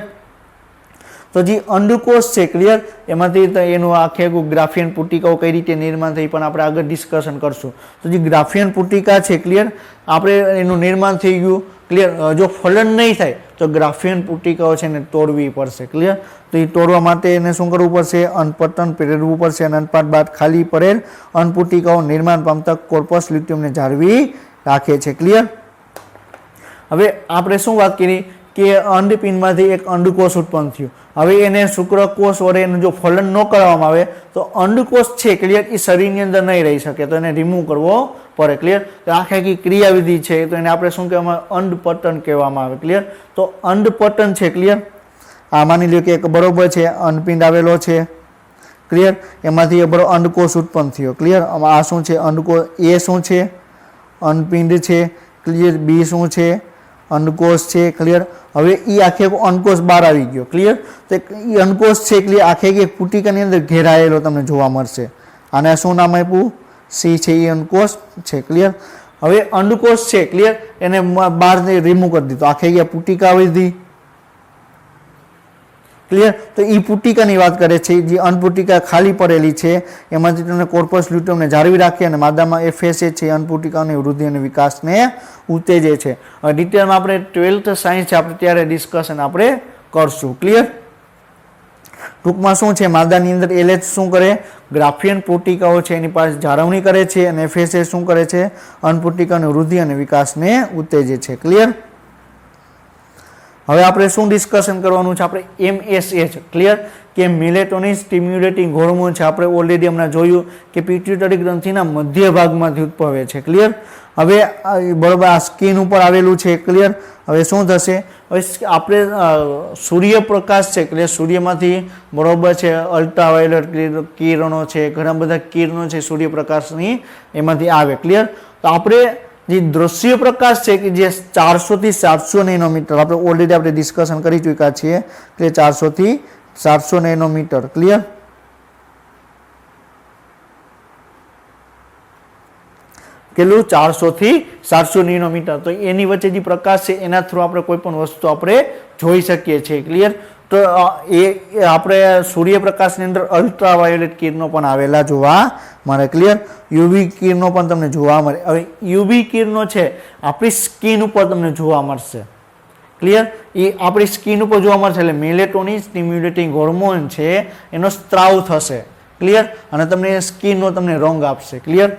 તો જે અંડકોષ છે. ક્લિયર? એમાંથી એનું આખે ગ્રાફિયન પુટિકાઓ કઈ રીતે નિર્માણ થઈ પણ આપણે આગળ ડિસ્કશન કરશું. તો જે ગ્રાફિયન પુટિકા છે. ક્લિયર? આપણે એનું નિર્માણ થઈ ગયું. ક્લિયર? જો ફલન નહીં થાય તો ગ્રાફિયન પુટિકાઓ છે એને તોડવી પડશે. ક્લિયર? તો એ તોડવા માટે એને શું કરવું પડશે? અન્નપતન પ્રેરવું પડશે અને અન્નપાત બાદ ખાલી પડેલ અન્નપુટિકાઓ નિર્માણ પામતા કોર્પસ લ્યુટિયમને જાળવી રાખે છે. ક્લિયર? હવે આપણે શું વાત કરી કે અંડપિંડમાંથી એક અંડકોષ ઉત્પન્ન થયું. હવે એને શુક્રકોષ વડે એનું જો ફલન ન કરવામાં આવે તો અંડકોષ છે. ક્લિયર? એ શરીરની અંદર નહીં રહી શકે તો એને રિમૂવ કરવો પડે. ક્લિયર? તો આખી ક્રિયાવિધિ છે તો એને આપણે શું કહેવામાં અંડપતન કહેવામાં આવે. ક્લિયર? તો અંડપતન છે. ક્લિયર? આ માની લ્યો કે એક બરોબર છે અંડપિંડ આવેલો છે. ક્લિયર? એમાંથી બરોબર અંડકોષ ઉત્પન્ન થયો. ક્લિયર? આ શું છે? અંડકોષ એ શું છે? અંડપિંડ છે. ક્લિયર? બી શું છે? અંડકોષ છે. ક્લિયર? હવે એ આખે અંડકોષ બહાર આવી ગયો. ક્લિયર? તો એ અંડકોષ છે. ક્લિયર? આખે એક પુટિકાની અંદર ઘેરાયેલો તમને જોવા મળશે. આને શું નામ આપ્યું? સી છે એ અંડકોષ છે. ક્લિયર? હવે અંડકોષ છે. ક્લિયર? એને બહાર રિમૂવ કરી દીધો આખે પુટિકા આવી હતી. ક્લિયર? તો એ પુટિકાની વાત કરે છે જે અન્નપુટિકા ખાલી પડેલી છે એમાંથી તમને કોર્પસ લ્યુટિયમને જાળવી રાખે અને માદામાં FSH છે અન્નપુટિકાની વૃદ્ધિ અને વિકાસને ઉત્તેજે છે. હવે ડિટેલમાં આપણે 12th સાયન્સ આપણે ત્યારે ડિસ્કશન આપણે કરશું. ક્લિયર? ટૂંકમાં શું છે માદાની અંદર LH શું કરે? ગ્રાફિયન પુટિકાઓ છે એની પાસે જાળવણી કરે છે અને FSH શું કરે છે? અન્નપુટિકાની વૃદ્ધિ અને વિકાસને ઉત્તેજે છે. ક્લિયર? હવે આપણે શું ડિસ્કશન કરવાનું છે? આપણે MSH. ક્લિયર? કે મેલેટોનિન સ્ટિમ્યુલેટિંગ હોર્મોન છે. આપણે ઓલરેડી હમણાં જોયું કે પિટ્યુટરી ગ્રંથિના મધ્ય ભાગમાંથી ઉદ્ભવે છે. ક્લિયર? હવે બરોબર આ સ્કિન ઉપર આવેલું છે. ક્લિયર? હવે શું થશે? હવે આપણે સૂર્યપ્રકાશ છે. ક્લિયર? સૂર્યમાંથી બરોબર છે અલ્ટ્રાવાયોલેટ કિરણો છે ઘણા બધા કિરણો છે સૂર્યપ્રકાશની એમાંથી આવે. ક્લિયર? તો આપણે જે દ્રશ્ય પ્રકાશ છે કે જે 400 થી 700 નેનોમીટર આપણે ઓલરેડી આપણે ડિસ્કશન કરી ચૂક્યા છીએ કે 400 થી 700 નેનોમીટર. ક્લિયર? કેટલું 400 થી 700 નેનોમીટર. તો એની વચ્ચે જે પ્રકાશ છે એના થ્રુ આપણે કોઈ પણ વસ્તુ આપણે જોઈ શકીએ છીએ. ક્લિયર. તો એ આપણે સૂર્યપ્રકાશની અંદર અલ્ટ્રાવાયોલેટ કિરણો પણ આવેલા જોવા મળે. ક્લિયર. યુવી કિરણો પણ તમને જોવા મળે. હવે યુવી કિરણો છે આપણી સ્કિન ઉપર તમને જોવા મળશે. ક્લિયર. એ આપણી સ્કિન ઉપર જોવા મળશે એટલે મેલેટોનિન સ્ટિમ્યુલેટિંગ હોર્મોન છે એનો સ્ત્રાવ થશે. ક્લિયર. અને તમને સ્કિનનો તમને રંગ આપશે. ક્લિયર.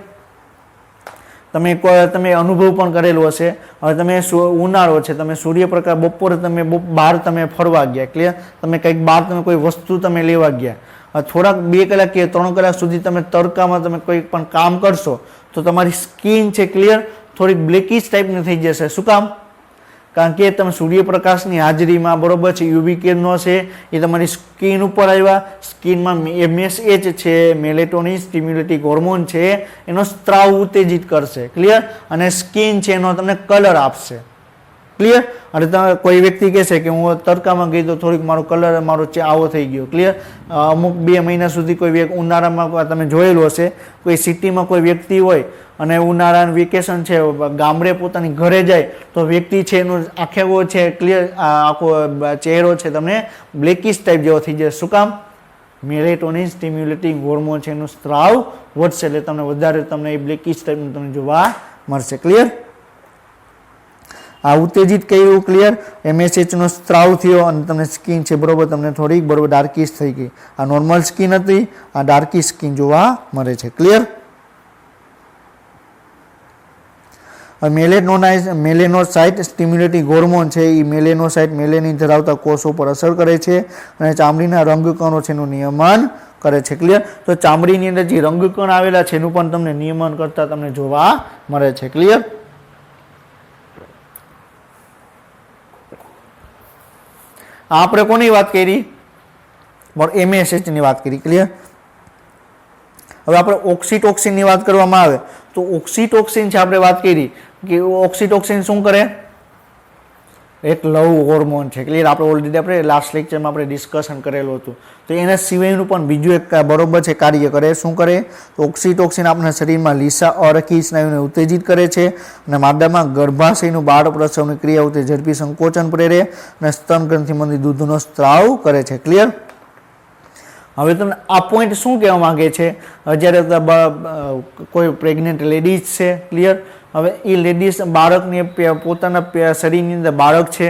તમે અનુભવ પણ કરેલો હશે. હવે તમે ઉનાળો છે, તમે સૂર્યપ્રકાશ બપોરે તમે બહાર તમે ફરવા ગયા. ક્લિયર. તમે કંઈક બહાર તમે કોઈ વસ્તુ તમે લેવા ગયા, થોડાક 2 કલાક કે 3 કલાક સુધી તમે તડકામાં તમે કોઈ પણ કામ કરશો તો તમારી સ્કિન છે ક્લિયર થોડીક બ્લેકિશ ટાઈપની થઈ જશે. શું કામ? કારણ કે તમે સૂર્યપ્રકાશની હાજરીમાં બરોબર છે યુવી કિરણો છે એ તમારી સ્કિન ઉપર આવ્યા. સ્કિનમાં MSH છે મેલેટોનિન સ્ટિમ્યુલેટિંગ હોર્મોન છે એનો સ્ત્રાવ ઉત્તેજિત કરશે. ક્લિયર. અને સ્કિન છે એનો તમને કલર આપશે. ક્લિયર. અને તમે કોઈ વ્યક્તિ કહેશે કે હું તડકામાં ગઈ તો થોડીક મારો કલર મારો આવો થઈ ગયો. ક્લિયર. અમુક 2 મહિના સુધી કોઈ ઉનાળામાં તમે જોયેલું હશે કોઈ સિટીમાં કોઈ વ્યક્તિ હોય અને ઉનાળાનું વેકેશન છે ગામડે પોતાની ઘરે જાય તો વ્યક્તિ છે એનો આખો છે ક્લિયર આખો ચહેરો છે તમને બ્લેકિશ ટાઈપ જેવો થઈ જાય. શું કામ? મેલેટોનિન સ્ટિમ્યુલેટિંગ હોર્મોન છે એનું સ્ત્રાવ વધશે એટલે તમને વધારે તમને એ બ્લેકિશ ટાઈપનું તમને જોવા મળશે. ક્લિયર. આ ઉત્તેજિત કર્યું. ક્લિયર. MSH નો સ્ત્રાવ થયો અને તમને સ્કિન છે બરોબર તમને થોડીક બરોબર ડાર્કિશ થઈ ગઈ. આ નોર્મલ સ્કિન હતી, આ ડાર્કિશ સ્કિન જોવા મળે છે. ક્લિયર. મેલેનોસાઇટ સ્ટિમ્યુલેટિંગ હોર્મોન છે એ મેલેનોસાઇટ મેલેનિન ધરાવતા કોષો પર અસર કરે છે અને ચામડીના રંગકણો છે એનું નિયમન કરે છે. ક્લિયર. તો ચામડીની અંદર જે રંગકણ આવેલા છે એનું પણ તમને નિયમન કરતા તમને જોવા મળે છે. ક્લિયર. આપણે કોની વાત કરી? MSH ની વાત કરી. ક્લિયર. હવે આપણે ઓક્સિટોક્સિન ની વાત કરવામાં આવે તો ઓક્સિટોક્સિન છે આપણે વાત કરી કે ઓક્સિટોક્સિન શું કરે? એક લવ હોર્મોન છે. ક્લિયર. આપણે ઓલરેડી આપણે લાસ્ટ લેક્ચરમાં આપણે ડિસ્કશન કરેલું હતું. તો એના સિવાયનું પણ બીજું એક બરોબર છે કાર્ય કરે. શું કરે? તો ઓક્સિટોક્સિન આપણા શરીરમાં લીસા અરખી સ્નાયુને ઉત્તેજિત કરે છે અને માદામાં ગર્ભાશયનું બાળ પ્રસવની ક્રિયા વખતે ઝડપી સંકોચન પ્રેરે અને સ્તન ગ્રંથિમાંથી દૂધનો સ્ત્રાવ કરે છે. ક્લિયર. હવે તમને આ પોઈન્ટ શું કહેવા માંગે છે? જ્યારે કોઈ પ્રેગ્નેન્ટ લેડીઝ છે. ક્લિયર. હવે એ લેડીઝ બાળકને પોતાના શરીરની અંદર બાળક છે,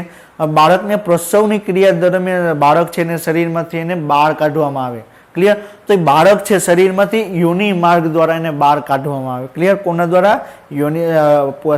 બાળકને પ્રસવની ક્રિયા દરમિયાન બાળક છે એને શરીરમાંથી એને બહાર કાઢવામાં આવે. ક્લિયર. તો એ બાળક છે શરીરમાંથી યોનિ માર્ગ દ્વારા એને બહાર કાઢવામાં આવે. ક્લિયર. કોના દ્વારા?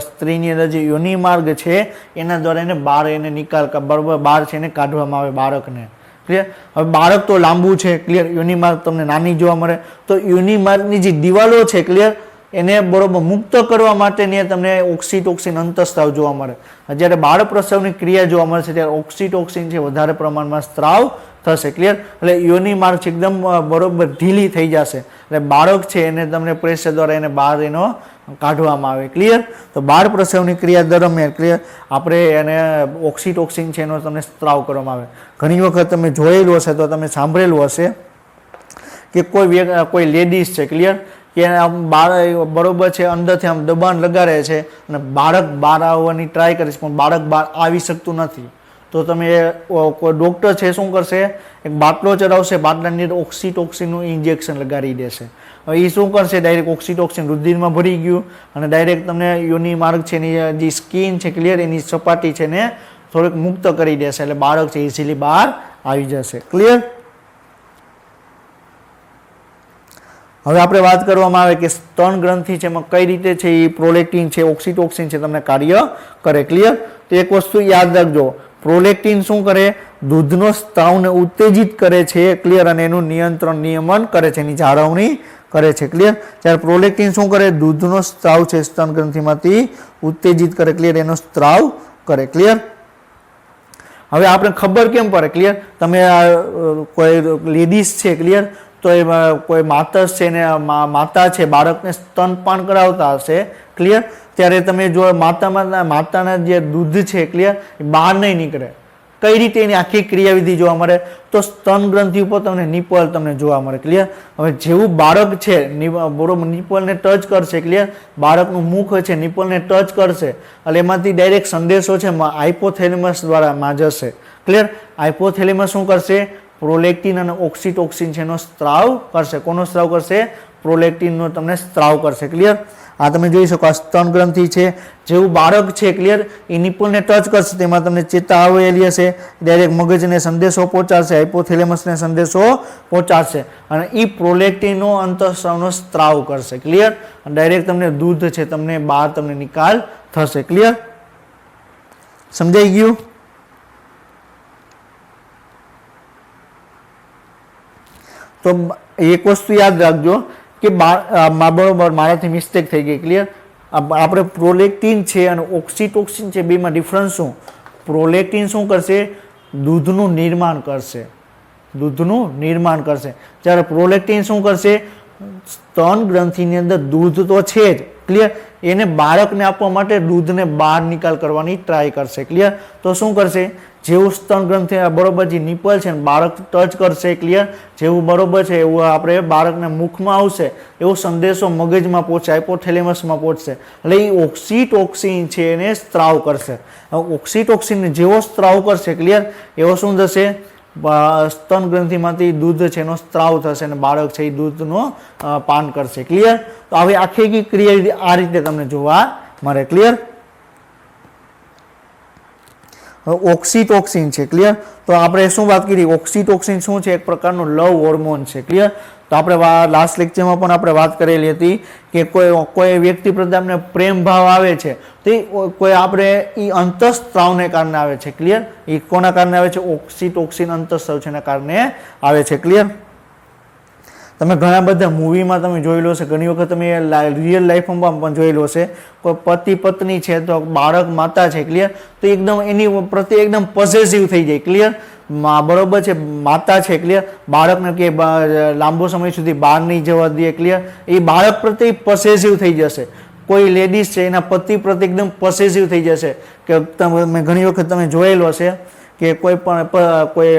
સ્ત્રીની અંદર જે યોનિ માર્ગ છે એના દ્વારા એને બહાર એને નિકાલ બરોબર બહાર છે એને કાઢવામાં આવે બાળકને. ક્લિયર. હવે બાળક તો લાંબુ છે. ક્લિયર. યોનિ માર્ગ તમને નાની જોવા મળે તો યોનિ માર્ગની જે દિવાલો છે ક્લિયર એને બરોબર મુક્ત કરવા માટેની તમને ઓક્સિટોક્સિન અંતઃસ્ત્રાવ જોવા મળે. જ્યારે બાળ પ્રસવની ક્રિયા જોવા મળશે ત્યારે ઓક્સિટોક્સિન છે વધારે પ્રમાણમાં સ્ત્રાવ થશે. ક્લિયર. એટલે યોનિ માર્ગ છે એકદમ બરોબર ઢીલી થઈ જશે એટલે બાળક છે એને તમને પ્રેશર દ્વારા એને બહાર એનો કાઢવામાં આવે. ક્લિયર. તો બાળ પ્રસવની ક્રિયા દરમિયાન ક્લિયર આપણે એને ઓક્સિટોક્સિન છે એનો તમને સ્ત્રાવ કરવામાં આવે. ઘણી વખત તમે જોયેલું હશે તો તમે સાંભળેલું હશે કે કોઈ લેડીઝ છે. ક્લિયર. કે આમ બાળક બરોબર છે અંદરથી આમ દબાણ લગાડે છે અને બાળક બહાર આવવાની ટ્રાય કરે છે પણ બાળક બહાર આવી શકતું નથી. તો તમે કોઈ ડૉક્ટર છે શું કરશે? એક બાટલો ચડાવશે, બાટલાની અંદર ઓક્સિટોક્સિનનું ઇન્જેક્શન લગાડી દેશે. હવે એ શું કરશે? ડાયરેક્ટ ઓક્સિટોક્સિન રુધિરમાં ભરી ગયું અને ડાયરેક્ટ તમને યોનિ માર્ગ છે એની જે સ્કિન છે ક્લિયર એની સપાટી છે ને થોડીક મુક્ત કરી દેશે એટલે બાળક છે ઇઝીલી બહાર આવી જશે. ક્લિયર. હવે આપણે વાત કરવામાં આવે કે સ્તન ગ્રંથિ છે એમાં કઈ રીતે છે એ પ્રોલેક્ટિન છે ઓક્સિટોક્સિન છે તમને કાર્ય કરે. ક્લિયર. તો એક વસ્તુ યાદ રાખજો, પ્રોલેક્ટિન શું કરે? દૂધનો સ્ત્રાવને ઉત્તેજિત કરે છે. ક્લિયર. અને એનું નિયમન કરે છે, એની જાળવણી કરે છે. ક્લિયર. જ્યારે પ્રોલેક્ટિન શું કરે? દૂધનો સ્ત્રાવ છે સ્તન ગ્રંથિમાંથી ઉત્તેજિત કરે. ક્લિયર. એનો સ્ત્રાવ કરે. ક્લિયર. હવે આપણે ખબર કેમ પડે? ક્લિયર. તમે કોઈ લેડીઝ છે ક્લિયર તો એમાં કોઈ માતા છે ને માતા છે બાળકને સ્તનપાન કરાવતા હશે. ક્લિયર. ત્યારે તમે જો માતાના જે દૂધ છે ક્લિયર બહાર નહીં નીકળે. कई रीते एनी आखी क्रियाविधि जोवा मळे तो स्तन ग्रंथि उपर तमने निपल तमने जोवा मळे। क्लियर। हवे जेवुं बाळक छे बरोबर निपलने टच करशे। क्लियर। बाळकनुं मुख छे निपलने टच करशे એટલે એમાંથી ડાયરેક્ટ સંદેશો છે હાઇપોથેલેમસ દ્વારામાં જશે। ક્લિયર। હાઇપોથેલેમસ શું કરશે? પ્રોલેક્ટિન અને ઓક્સિટોક્સિન છે એનો સ્ત્રાવ કરશે। કોનો સ્ત્રાવ કરશે? પ્રોલેક્ટિનનો તમને સ્ત્રાવ કરશે। ક્લિયર। આ તમે જોઈ શકો, આ સ્તન ગ્રંથિ છે, જેવું બાળક છે ક્લિયર એ નિપલને ટચ કરશે તેમાં તમને ચેતા આવેલી હશે, ડાયરેક્ટ મગજને સંદેશો પહોંચાડશે, હાઇપોથેલેમસને સંદેશો પહોંચાડશે અને એ પ્રોલેક્ટિનનો અંતઃસ્રાવનો સ્ત્રાવ કરશે। ક્લિયર। ડાયરેક્ટ તમને દૂધ છે તમને બહાર તમને નિકાલ થશે। ક્લિયર। સમજાઈ ગયું? તો એક વસ્તુ યાદ રાખજો કે બરોબર મારાથી મિસ્ટેક થઈ ગઈ। ક્લિયર। આપણે પ્રોલેક્ટિન છે અને ઓક્સિટોક્સિન છે બેમાં ડિફરન્સ શું? પ્રોલેક્ટિન શું કરશે? દૂધનું નિર્માણ કરશે, દૂધનું નિર્માણ કરશે, જ્યારે પ્રોલેક્ટિન શું કરશે? સ્તન ગ્રંથિની અંદર દૂધ તો છે જ, ક્લિયર, એને બાળકને આપવા માટે દૂધને બહાર નિકાલ કરવાની ટ્રાય કરશે। ક્લિયર। તો શું કરશે? જેવું સ્તન ગ્રંથિ બરોબર જે નિપલ છે બાળક ટચ કરશે, ક્લિયર, જેવું બરોબર છે એવું આપણે બાળકને મુખમાં આવશે એવો સંદેશો મગજમાં પહોંચશે, હાઇપોથેલેમસમાં પહોંચશે એટલે એ ઓક્સિટોક્સિન છે એને સ્ત્રાવ કરશે। ઓક્સિટોક્સિનને જેવો સ્ત્રાવ કરશે, ક્લિયર, એવો શું થશે? સ્તન ગ્રંથિમાંથી દૂધ છે એનો સ્ત્રાવ થશે અને બાળક છે એ દૂધનો પાન કરશે। ક્લિયર। તો આવી આખી ક્રિયા આ રીતે તમને જોવા મળે। ક્લિયર। ઓક્સિટોક્સિન છે, ક્લિયર, તો આપણે શું વાત કરી? ઓક્સિટોક્સિન શું છે? એક પ્રકારનો લવ હોર્મોન છે। ક્લિયર। તો આપણે લાસ્ટ લેક્ચરમાં પણ આપણે વાત કરેલી હતી કે કોઈ વ્યક્તિ પ્રત્યે આપણે પ્રેમ ભાવ આવે છે તો કોઈ આપણે એ અંતઃસ્ત્રાવને કારણે આવે છે। ક્લિયર। એ કોના કારણે આવે છે? ઓક્સિટોક્સિન અંતઃસ્ત્રાવ છે એના કારણે આવે છે। ક્લિયર। તમે ઘણા બધા મૂવીમાં તમે જોયેલો હશે, ઘણી વખત તમે રિયલ લાઈફમાં પણ જોયેલો હશે, કોઈ પતિ પત્ની છે તો બાળક માતા છે, ક્લિયર, તો એકદમ એની પ્રત્યે એકદમ પોઝેસિવ થઈ જાય। ક્લિયર। બરોબર છે, માતા છે, ક્લિયર, બાળકને કે લાંબો સમય સુધી બહાર નહીં જવા દે, ક્લિયર, એ બાળક પ્રત્યે પોઝેસિવ થઈ જશે। કોઈ લેડીઝ છે એના પતિ પ્રત્યે એકદમ પોઝેસિવ થઈ જશે કે તમે ઘણી વખત તમે જોયેલો હશે કે કોઈ પણ કોઈ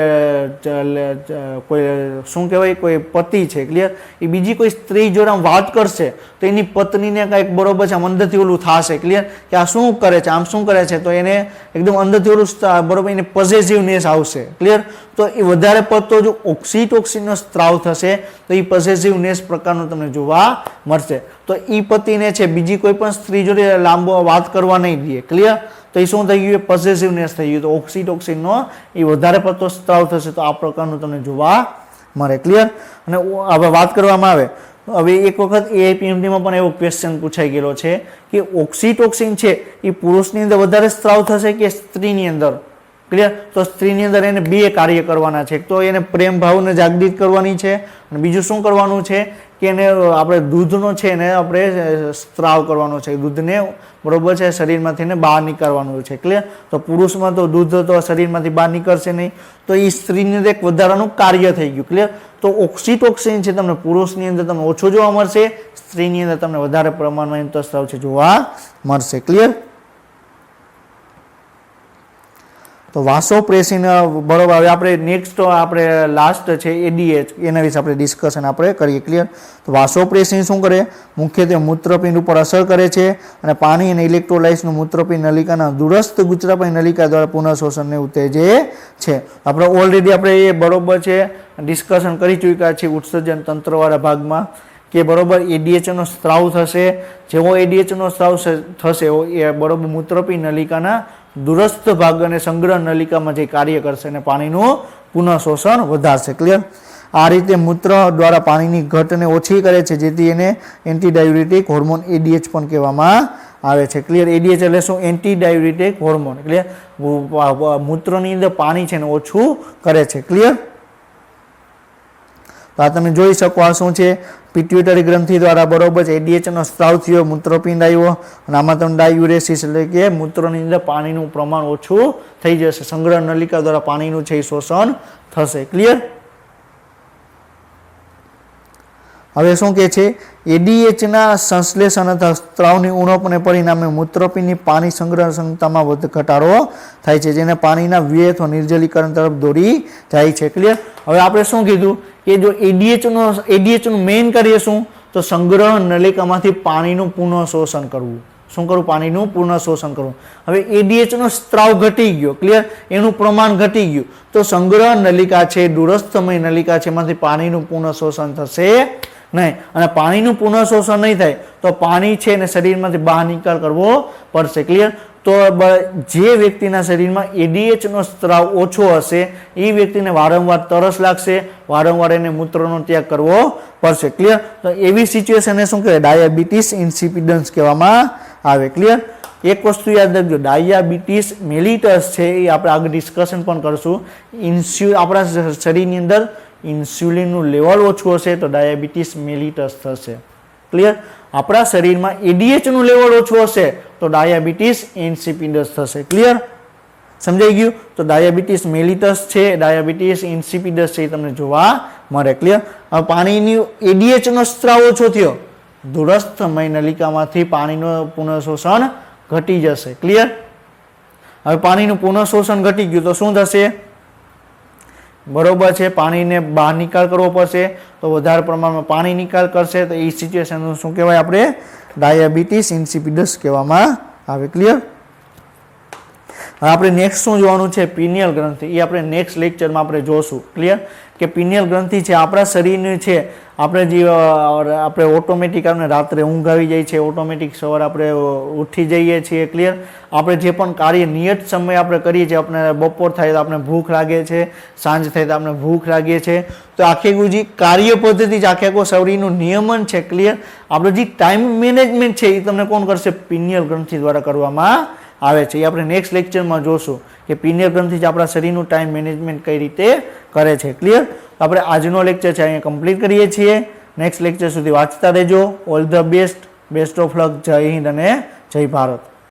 શું કહેવાય, કોઈ પતિ છે, ક્લિયર, એ બીજી કોઈ સ્ત્રી જોડે વાત કરશે તો એની પત્નીને કાંઈક બરોબર છે આમ અંદરથી ઓલું થશે, ક્લિયર, કે આ શું કરે છે, આમ શું કરે છે, તો એને એકદમ અંદરથી ઓલું બરોબર એને પોઝેસિવનેસ આવશે। ક્લિયર। તો એ વધારે પડતો જો ઓક્સિટોક્સિનનો સ્ત્રાવ થશે તો એ પોઝેસિવનેસ પ્રકારનું તમને જોવા મળશે। તો એ પતિને છે બીજી કોઈ પણ સ્ત્રી જોડે લાંબો વાત કરવા નહીં દે। ક્લિયર। તો એ શું થઈ ગયું? પોઝેસિવનેસ થઈ ગયું। તો ઓક્સિટોક્સિનનો એ વધારે પડતો સ્ત્રાવ થશે તો આ પ્રકારનું તમને જોવા મળે। ક્લિયર। અને હવે વાત કરવામાં આવે, હવે એક વખત એઆઈપીએમટીમાં પણ એવો ક્વેશ્ચન પૂછાઈ ગયેલો છે કે ઓક્સિટોક્સિન છે એ પુરુષની અંદર વધારે સ્ત્રાવ થશે કે સ્ત્રીની અંદર? ક્લિયર। તો સ્ત્રીની અંદર એને બે કાર્ય કરવાના છે, તો એને પ્રેમ ભાવને જાગૃત કરવાની છે અને બીજું શું કરવાનું છે કે એને આપણે દૂધનો છે એને આપણે સ્ત્રાવ કરવાનો છે, દૂધને બરોબર છે શરીરમાંથી બહાર નીકાળવાનું છે। ક્લિયર। તો પુરુષમાં તો દૂધ તો શરીરમાંથી બહાર નીકળશે નહીં, તો એ સ્ત્રીની અંદર એક વધારાનું કાર્ય થઈ ગયું। ક્લિયર। તો ઓક્સિટોક્સિન છે તમને પુરુષની અંદર તમને ઓછો જોવા મળશે, સ્ત્રીની અંદર તમને વધારે પ્રમાણમાં અંતઃસ્ત્રાવ છે જોવા મળશે। ક્લિયર। તો વાસોપ્રેસિન બરોબર। હવે આપણે નેક્સ્ટ આપણે લાસ્ટ છે એડીએચ, એના વિશે આપણે ડિસ્કશન આપણે કરીએ। ક્લિયર। તો વાસોપ્રેસિન શું કરે? મુખ્યત્વે મૂત્રપિંડ ઉપર અસર કરે છે અને પાણી અને ઇલેક્ટ્રોલાઇટ્સનું મૂત્રપિંડ નલિકાના દૂરસ્થ ગુચરાપાઈ નલિકા દ્વારા પુનઃશોષણને ઉત્તેજે છે। આપણે ઓલરેડી આપણે એ બરોબર છે ડિસ્કશન કરી ચૂક્યા છીએ ઉત્સર્જન તંત્રવાળા ભાગમાં કે બરોબર એડીએચનો સ્ત્રાવ થશે, જેવો એડીએચનો સ્ત્રાવ થશે એ બરોબર મૂત્રપિંડ નલિકાના દૂરસ્થ ભાગ અને સંગ્રહ નલિકામાં જે કાર્ય કરશે અને પાણીનું પુનઃશોષણ વધારશે। ક્લિયર। આ રીતે મૂત્ર દ્વારા પાણીની ઘટને ઓછી કરે છે જેથી એને એન્ટીડાયુરેટિક હોર્મોન એડીએચ પણ કહેવામાં આવે છે। ક્લિયર। એડીએચ એટલે શું? એન્ટીડાયુરેટિક હોર્મોન। ક્લિયર। મૂત્રની અંદર પાણી છે ને ઓછું કરે છે। ક્લિયર। તો આ તમે જોઈ શકો આ શું છે? પિટ્યુટરી ગ્રંથિ દ્વારા બરોબર છે એડીએચનો સ્ત્રાવ થયો, મૂત્રપિંડ આવ્યો અને આમાં તમને ડાયુરેસિસ એટલે કે મૂત્રની અંદર પાણીનું પ્રમાણ ઓછું થઈ જશે, સંગ્રહ નલિકા દ્વારા પાણીનું છે એ શોષણ થશે। ક્લિયર। હવે શું કહે છે, એડીએચના સંશ્લેષણ અથવા સ્ત્રાવની ઉણપને પરિણામે મૂત્રપિંડની પાણી સંગ્રહ ક્ષમતામાં ઘટાડો થાય છે, જેને પાણીના વ્યય અથવા નિર્જલીકરણ તરફ દોરી જાય છે. ક્લિયર. હવે આપણે શું કીધું કે જો એડીએચનું મેઇન કાર્ય શું, તો સંગ્રહ નલિકામાંથી પાણીનું પુનઃ શોષણ કરવું. શું કરવું? પાણીનું પુનઃ શોષણ કરવું. હવે એડીએચનો સ્ત્રાવ ઘટી ગયો. ક્લિયર. એનું પ્રમાણ ઘટી ગયું તો સંગ્રહ નલિકા છે, દૂરસ્થમય નલિકા છે, એમાંથી પાણીનું પુનઃ શોષણ થશે નહીં. અને પાણીનું પુનઃ શોષણ નહીં થાય તો પાણી છે ને શરીરમાંથી બહાર નિકાલ કરવો પડશે. ક્લિયર. તો જે વ્યક્તિના શરીરમાં એડીએચનો સ્ત્રાવ ઓછો હશે એ વ્યક્તિને વારંવાર તરસ લાગશે, વારંવાર એને મૂત્રનો ત્યાગ કરવો પડશે. ક્લિયર. તો એવી સિચ્યુએશનને શું કહેવાય? ડાયાબિટીસ ઇન્સિપિડન્સ કહેવામાં આવે. ક્લિયર. એક વસ્તુ યાદ રાખજો, ડાયાબિટીસ મેલિટસ છે એ આપણે આગળ ડિસ્કશન પણ કરશું. આપણા શરીરની અંદર ઇન્સ્યુલિનનું લેવલ ઓછું હશે તો ડાયાબિટીસ મેલિટસ થશે. ક્લિયર. આપણા શરીરમાં એડીએચનું લેવલ ઓછું હશે તો ડાયાબિટીસ ઇન્સિપિડસ થશે. ક્લિયર. સમજાઈ ગયું? તો ડાયાબિટીસ મેલિટસ છે, ડાયાબિટીસ ઇન્સિપિડસ છે એ તમને જોવા મળે. ક્લિયર. હવે પાણીની એડીએચનો સ્ત્રાવ ઓછો થયો, દૂરસ્થમય નલિકામાંથી પાણીનું પુનઃશોષણ ઘટી જશે. ક્લિયર. હવે પાણીનું પુનઃશોષણ ઘટી ગયું તો શું થશે? બરોબર છે, પાણીને બહાર નિકાલ કરવો પડશે તો વધારે પ્રમાણમાં પાણી નિકાલ કરશે તો એ સિચ્યુએશન શું કહેવાય? આપણે ડાયાબિટીસ ઇન્સિપિડસ કહેવામાં આવે. ક્લિયર. હવે આપણે નેક્સ્ટ શું જોવાનું છે? પિનિયલ ગ્રંથિ. એ આપણે નેક્સ્ટ લેક્ચરમાં આપણે જોશું. ક્લિયર. કે પિનિયલ ગ્રંથિ છે આપણા શરીરની છે, આપણે ઓટોમેટિક આપણે રાત્રે ઊંઘ આવી જાય છે, ઓટોમેટિક સવારે આપણે ઉઠી જઈએ છીએ. ક્લિયર. આપણે જે પણ કાર્ય નિયત સમય આપણે કરીએ છીએ, આપણે બપોર થાય તો આપણે ભૂખ લાગે છે, સાંજ થાય તો આપણે ભૂખ લાગે છે, તો આખે જે કાર્ય પદ્ધતિ છે, આખે શરીરનું નિયમન છે. ક્લિયર. આપણે જે ટાઈમ મેનેજમેન્ટ છે એ તમને કોણ કરશે? પિનિયલ ગ્રંથિ દ્વારા કરવામાં આવે છે. એ આપણે નેક્સ્ટ લેક્ચરમાં જોશું કે પિનિયલ ગ્રંથિ આપણા શરીરનું ટાઈમ મેનેજમેન્ટ કઈ રીતે કરે છે. ક્લિયર. આપણે આજનો લેક્ચર છે અહીંયા કમ્પ્લીટ કરીએ છીએ. નેક્સ્ટ લેક્ચર સુધી વાંચતા રહેજો. All the best. Best of luck. જય હિન્દ અને જય ભારત.